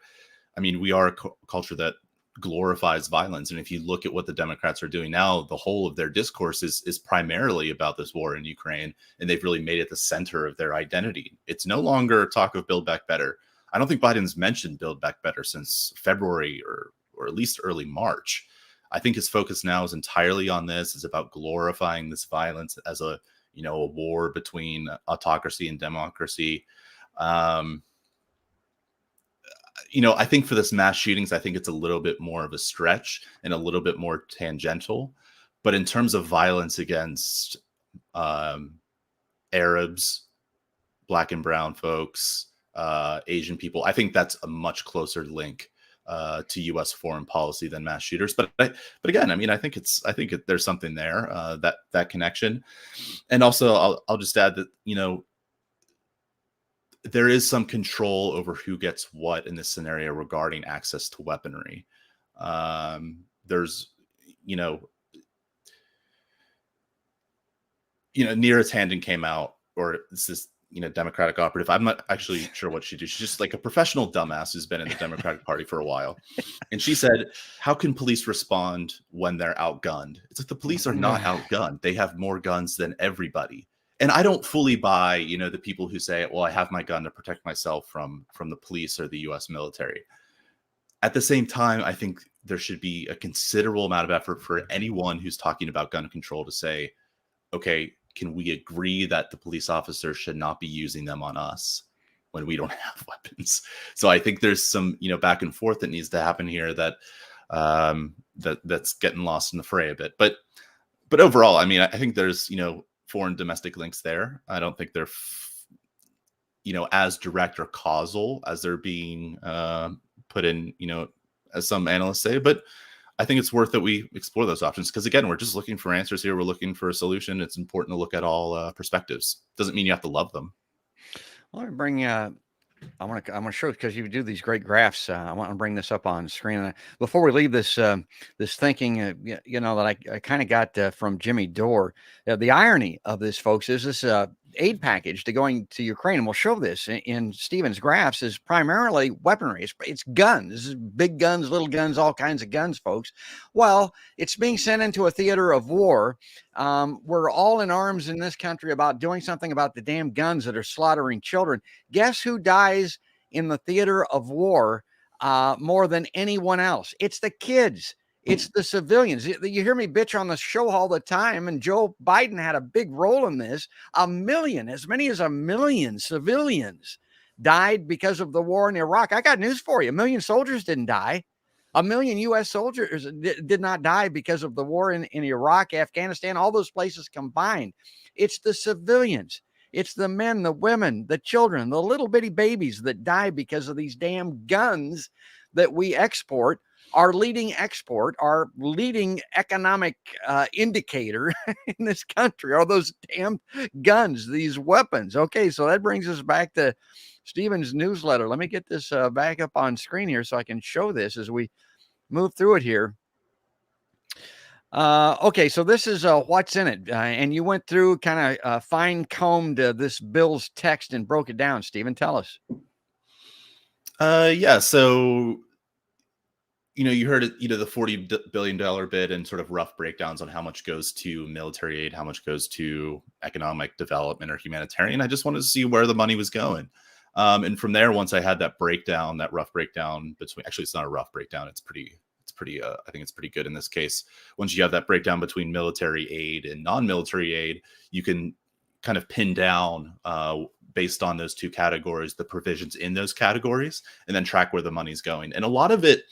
I mean, we are a culture that glorifies violence. And if you look at what the Democrats are doing now, the whole of their discourse is primarily about this war in Ukraine. And they've really made it the center of their identity. It's no longer talk of Build Back Better. I don't think Biden's mentioned Build Back Better since February or at least early March. I think his focus now is entirely on this. It's about glorifying this violence as a war between autocracy and democracy. I think for this mass shootings, I think it's a little bit more of a stretch and a little bit more tangential. But in terms of violence against Arabs, Black and brown folks, Asian people, I think that's a much closer link to U.S. foreign policy than mass shooters. But again, I mean, I think there's something there, that connection. And also, I'll just add that there is some control over who gets what in this scenario regarding access to weaponry. There's, Neera Tanden came out, or this Democratic operative. I'm not actually sure what she did. She's just like a professional dumbass who's been in the Democratic Party for a while. And she said, how can police respond when they're outgunned? It's like, the police are not outgunned. They have more guns than everybody. And I don't fully buy, the people who say, well, I have my gun to protect myself from the police or the U.S. military. At the same time, I think there should be a considerable amount of effort for anyone who's talking about gun control to say, okay, can we agree that the police officer should not be using them on us when we don't have weapons? So I think there's some, back and forth that needs to happen here that that's getting lost in the fray a bit. But overall, I mean, I think there's, foreign domestic links there. I don't think they're, as direct or causal as they're being put in, as some analysts say. But I think it's worth that we explore those options, because again, we're just looking for answers here. We're looking for a solution. It's important to look at all perspectives. Doesn't mean you have to love them. Well, let me bring I want to show, because you do these great graphs. I want to bring this up on screen. Before we leave this thinking, that I kind of got from Jimmy Dore. The irony of this, folks, is this aid package going to Ukraine, and we'll show this in Stephen's graphs, is primarily weaponry. It's guns. This is big guns, little guns, all kinds of guns, folks. Well, it's being sent into a theater of war. We're all in arms in this country about doing something about the damn guns that are slaughtering children. Guess who dies in the theater of war more than anyone else. It's the kids. It's the civilians. You hear me bitch on the show all the time, and Joe Biden had a big role in this. As many as 1 million civilians died because of the war in Iraq. I got news for you. 1 million soldiers didn't die. 1 million U.S. soldiers did not die because of the war in Iraq, Afghanistan, all those places combined. It's the civilians. It's the men, the women, the children, the little bitty babies that die because of these damn guns that we export. Our leading economic indicator in this country are those damn guns, these weapons. Okay, so that brings us back to Stephen's newsletter. Let me get this back up on screen here so I can show this as we move through it here. Okay, so this is what's in it. And you went through kind of fine-combed this bill's text and broke it down. Stephen, tell us. Yeah, so you heard it, the $40 billion bid and sort of rough breakdowns on how much goes to military aid, how much goes to economic development or humanitarian. I just wanted to see where the money was going. And from there, once I had that breakdown, that rough breakdown between, actually, it's not a rough breakdown. It's pretty, I think it's pretty good in this case. Once you have that breakdown between military aid and non-military aid, you can kind of pin down, based on those two categories, the provisions in those categories, and then track where the money's going. And a lot of it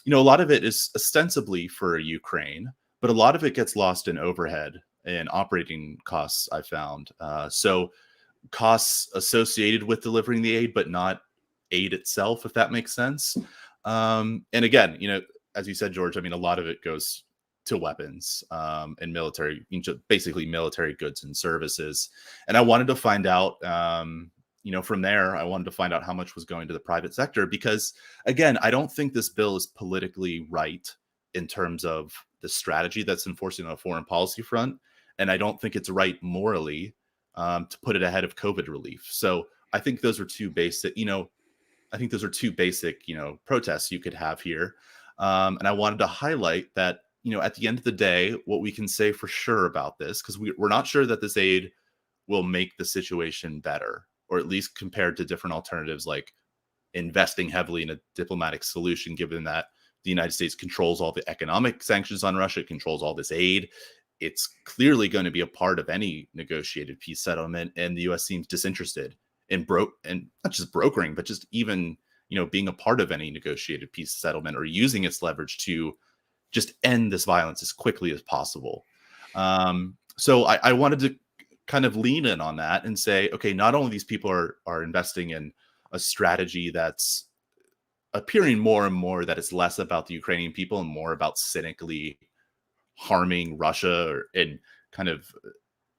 is ostensibly for Ukraine, but a lot of it gets lost in overhead and operating costs, I found. So costs associated with delivering the aid, but not aid itself, if that makes sense. And again, as you said, George, a lot of it goes to weapons and military, basically military goods and services. And I wanted to find out, from there, I wanted to find out how much was going to the private sector, because again, I don't think this bill is politically right in terms of the strategy that's enforcing on a foreign policy front. And I don't think it's right morally to put it ahead of COVID relief. So I think those are two basic, protests you could have here. And I wanted to highlight that, at the end of the day, what we can say for sure about this, because we're not sure that this aid will make the situation better, or at least compared to different alternatives like investing heavily in a diplomatic solution, given that the United States controls all the economic sanctions on Russia, controls all this aid. It's clearly going to be a part of any negotiated peace settlement, and the U.S. seems disinterested in and not just brokering, but just even being a part of any negotiated peace settlement or using its leverage to just end this violence as quickly as possible. So I wanted to kind of lean in on that and say, okay, not only these people are investing in a strategy that's appearing more and more that it's less about the Ukrainian people and more about cynically harming Russia and kind of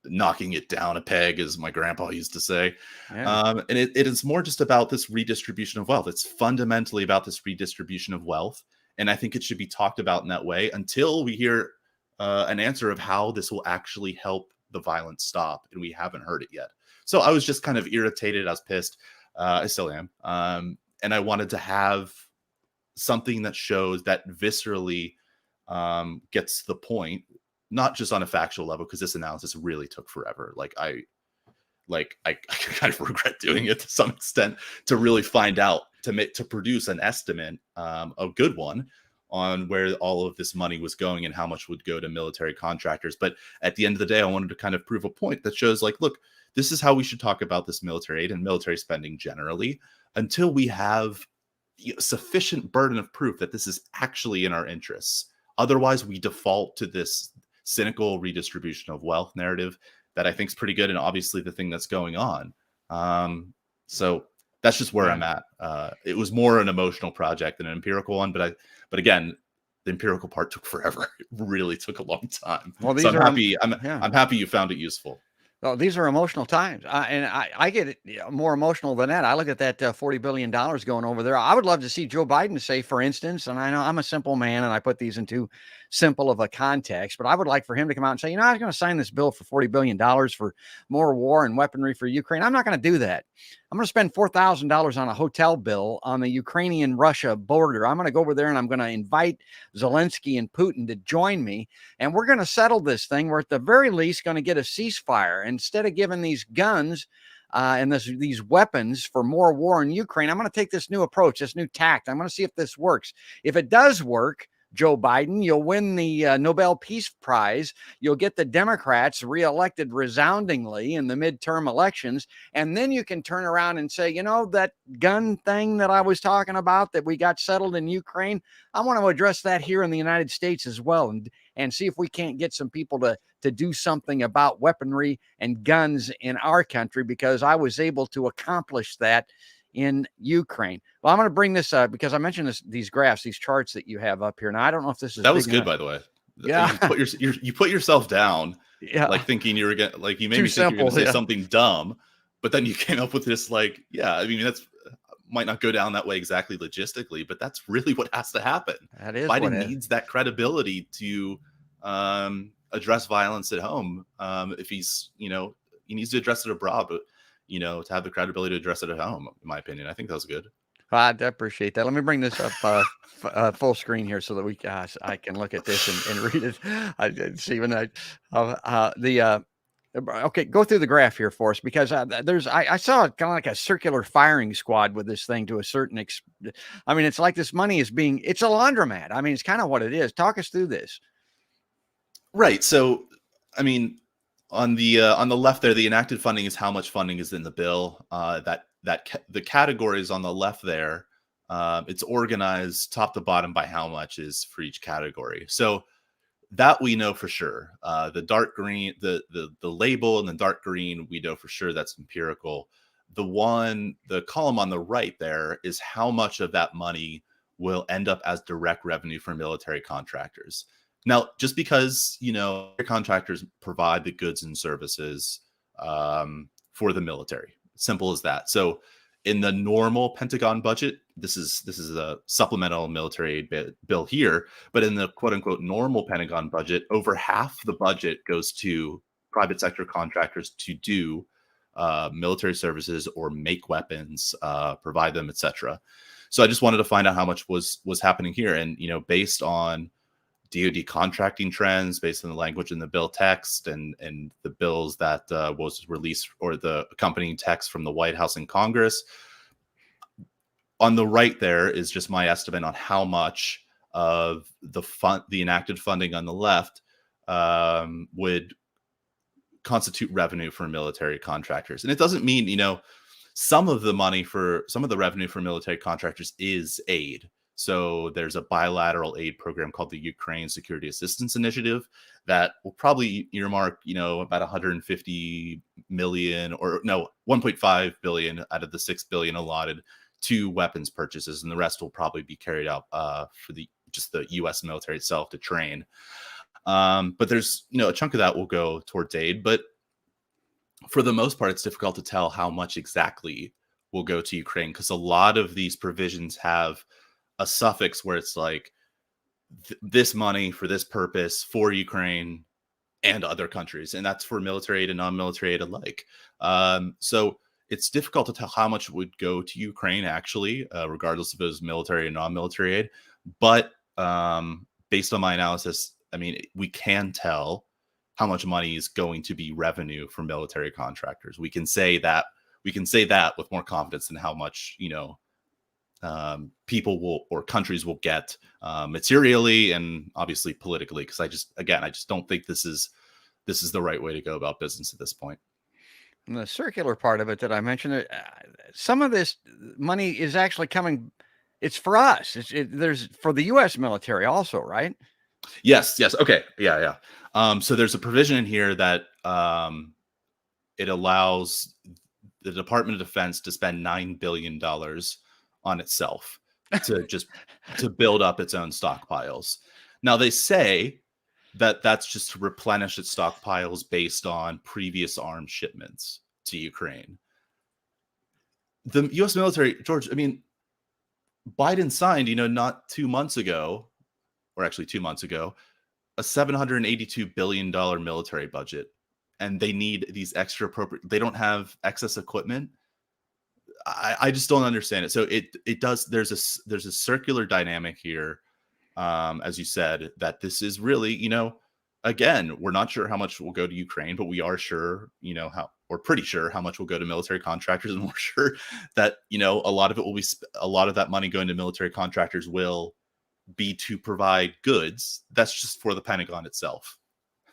knocking it down a peg, as my grandpa used to say. Yeah. And it is more just about this redistribution of wealth. It's fundamentally about this redistribution of wealth. And I think it should be talked about in that way until we hear an answer of how this will actually help the violence stop. And we haven't heard it yet. So I was just kind of irritated. I was pissed. I still am. And I wanted to have something that shows that viscerally gets to the point, not just on a factual level, because this analysis really took forever. I kind of regret doing it to some extent, to really find out, to produce an estimate, a good one, on where all of this money was going and how much would go to military contractors. But at the end of the day, I wanted to kind of prove a point that shows, look, this is how we should talk about this military aid and military spending generally, until we have sufficient burden of proof that this is actually in our interests. Otherwise, we default to this cynical redistribution of wealth narrative that I think is pretty good, and obviously the thing that's going on. So that's just where I'm at. It was more an emotional project than an empirical one, but again, the empirical part took forever. It really took a long time. Well, so I'm happy you found it useful. Oh, these are emotional times. And I get more emotional than that. I look at that $40 billion going over there. I would love to see Joe Biden say, for instance, and I know I'm a simple man and I put these in too simple of a context, but I would like for him to come out and say, I was going to sign this bill for $40 billion for more war and weaponry for Ukraine. I'm not going to do that. I'm going to spend $4,000 on a hotel bill on the Ukrainian-Russia border. I'm going to go over there and I'm going to invite Zelensky and Putin to join me. And we're going to settle this thing. We're at the very least going to get a ceasefire. Instead of giving these guns and these weapons for more war in Ukraine. I'm going to take this new approach, this new tact. I'm going to see if this works. If it does work, Joe Biden, you'll win the Nobel Peace Prize. You'll get the Democrats reelected resoundingly in the midterm elections. And then you can turn around and say, that gun thing that I was talking about that we got settled in Ukraine, I want to address that here in the United States as well, and see if we can't get some people to do something about weaponry and guns in our country, because I was able to accomplish that in Ukraine. Well, I'm going to bring this up because I mentioned these graphs, these charts that you have up here. Now, I don't know if this is that was good, by the way. Yeah, you put yourself down, yeah, thinking you were gonna, you made Too me think you were gonna say simple, something dumb, but then you came up with this, I mean, that's might not go down that way exactly logistically, but that's really what has to happen. That is Biden what it is. needs that credibility to address violence at home. If he's, he needs to address it abroad, but to have the credibility to address it at home, in my opinion. I think that was good. I appreciate that. Let me bring this up full screen here so that I can look at this and read it. Okay, go through the graph here for us, because I saw kind of like a circular firing squad with this thing to a certain I mean, it's like this money is it's a laundromat. I mean, it's kind of what it is. Talk us through this. Right. So, I mean, on the left there, the enacted funding is how much funding is in the bill. The categories on the left there, it's organized top to bottom by how much is for each category. So that we know for sure. The dark green, the label in the dark green, we know for sure that's empirical. The column on the right there is how much of that money will end up as direct revenue for military contractors. Now, just because, contractors provide the goods and services for the military, simple as that. So in the normal Pentagon budget, this is a supplemental military aid bill here, but in the quote unquote normal Pentagon budget, over half the budget goes to private sector contractors to do military services or make weapons, provide them, etc. So I just wanted to find out how much was happening here. And, based on DoD contracting trends, based on the language in the bill text and the bills that was released, or the accompanying text from the White House and Congress. On the right there is just my estimate on how much of the enacted funding on the left would constitute revenue for military contractors. And it doesn't mean, some of the revenue for military contractors is aid. So there's a bilateral aid program called the Ukraine Security Assistance Initiative that will probably earmark, about 150 million, or no, 1.5 billion out of the 6 billion allotted to weapons purchases, and the rest will probably be carried out for just the U.S. military itself to train. But there's, a chunk of that will go towards aid, but for the most part, it's difficult to tell how much exactly will go to Ukraine, because a lot of these provisions have a suffix where it's like this money for this purpose for Ukraine and other countries, and that's for military aid and non-military aid alike. So it's difficult to tell how much would go to Ukraine actually, regardless if it was military and non-military aid. But based on my analysis, I mean, we can tell how much money is going to be revenue for military contractors. We can say that with more confidence than how much, people will, or countries will get materially and obviously politically, because I just don't think this is the right way to go about business at this point. And the circular part of it that I mentioned, some of this money is actually coming. It's for us. There's for the U.S. military also, right? Yes. Okay. Yeah. So there's a provision in here that it allows the Department of Defense to spend $9 billion on itself to build up its own stockpiles. Now they say that that's just to replenish its stockpiles based on previous arms shipments to Ukraine. The U.S. military, George, I mean, Biden signed, not 2 months ago, or actually 2 months ago, a $782 billion military budget, and they need these extra they don't have excess equipment. I just don't understand it. So it does. There's a circular dynamic here, as you said, that this is really, again, we're not sure how much will go to Ukraine, but we are sure, or pretty sure how much will go to military contractors, and we're sure that, you know, a lot of it will be a lot of that money going to military contractors will be to provide goods. That's just for the Pentagon itself.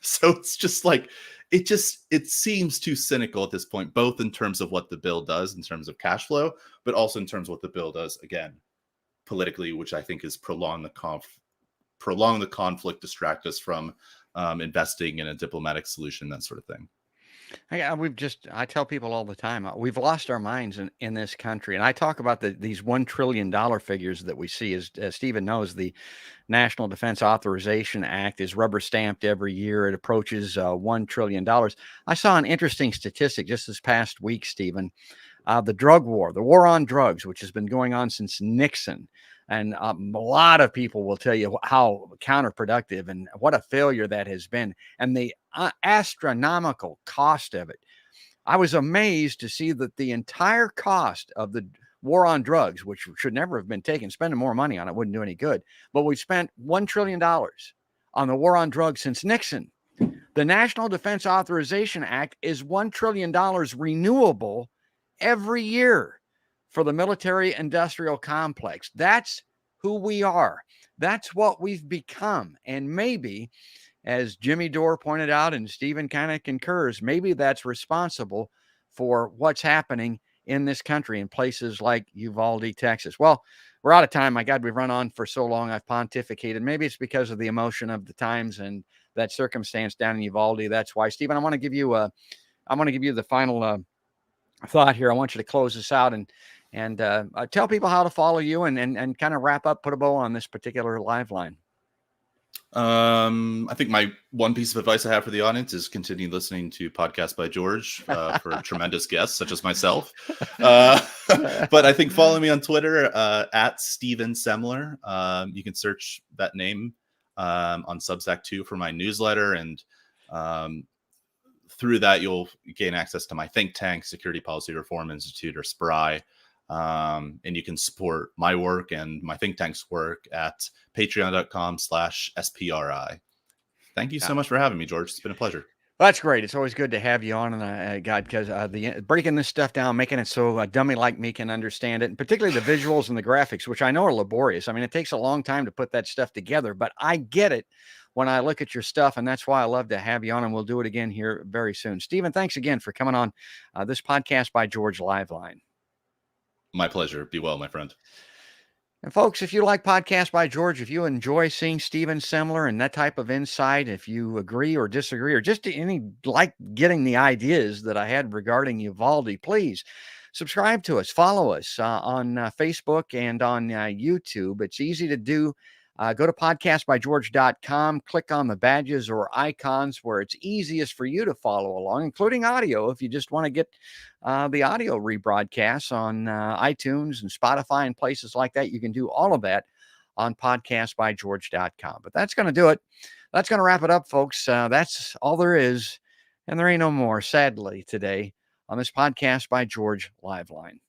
So it's just like, it seems too cynical at this point, both in terms of what the bill does in terms of cash flow, but also in terms of what the bill does, again, politically, which I think is prolong the conflict, distract us from investing in a diplomatic solution, that sort of thing. I tell people all the time, we've lost our minds in this country. And I talk about these $1 trillion figures that we see. As Stephen knows, the National Defense Authorization Act is rubber stamped every year. It approaches $1 trillion. I saw an interesting statistic just this past week, Stephen. The drug war, the war on drugs, which has been going on since Nixon. And a lot of people will tell you how counterproductive and what a failure that has been, and the astronomical cost of it. I was amazed to see that the entire cost of the war on drugs, which should never have been taken, spending more money on it wouldn't do any good. But we spent $1 trillion on the war on drugs since Nixon. The National Defense Authorization Act is $1 trillion renewable every year for the military industrial complex. That's who we are. That's what we've become. And maybe, as Jimmy Dore pointed out, and Stephen kind of concurs, maybe that's responsible for what's happening in this country in places like Uvalde, Texas. Well, we're out of time. My God, we've run on for so long. I've pontificated. Maybe it's because of the emotion of the times and that circumstance down in Uvalde. That's why. Stephen, I want to give you the final thought here. I want you to close this out and tell people how to follow you and kind of wrap up, put a bow on this particular live line. I think my one piece of advice I have for the audience is continue listening to Podcasts by George for tremendous guests such as myself. But I think follow me on Twitter at Steven Semler. You can search that name on Substack too for my newsletter, and through that you'll gain access to my think tank, Security Policy Reform Institute, or SPRI. And you can support my work and my think tank's work at patreon.com/SPRI. Thank you so much for having me, George. It's been a pleasure. That's great. It's always good to have you on, and God, because breaking this stuff down, making it so a dummy like me can understand it, and particularly the visuals and the graphics, which I know are laborious. I mean, it takes a long time to put that stuff together, but I get it when I look at your stuff, and that's why I love to have you on, and we'll do it again here very soon. Stephen, thanks again for coming on this Podcast by George live line. My pleasure. Be well, my friend. And folks, if you like Podcast by George, if you enjoy seeing Stephen Semler and that type of insight, if you agree or disagree, or just like getting the ideas that I had regarding Uvalde, please subscribe to us, follow us on Facebook and on YouTube. It's easy to do. Go to podcastbygeorge.com, click on the badges or icons where it's easiest for you to follow along, including audio. If you just want to get the audio rebroadcasts on iTunes and Spotify and places like that, you can do all of that on podcastbygeorge.com. But that's going to do it. That's going to wrap it up, folks. That's all there is. And there ain't no more, sadly, today on this Podcast by George live line.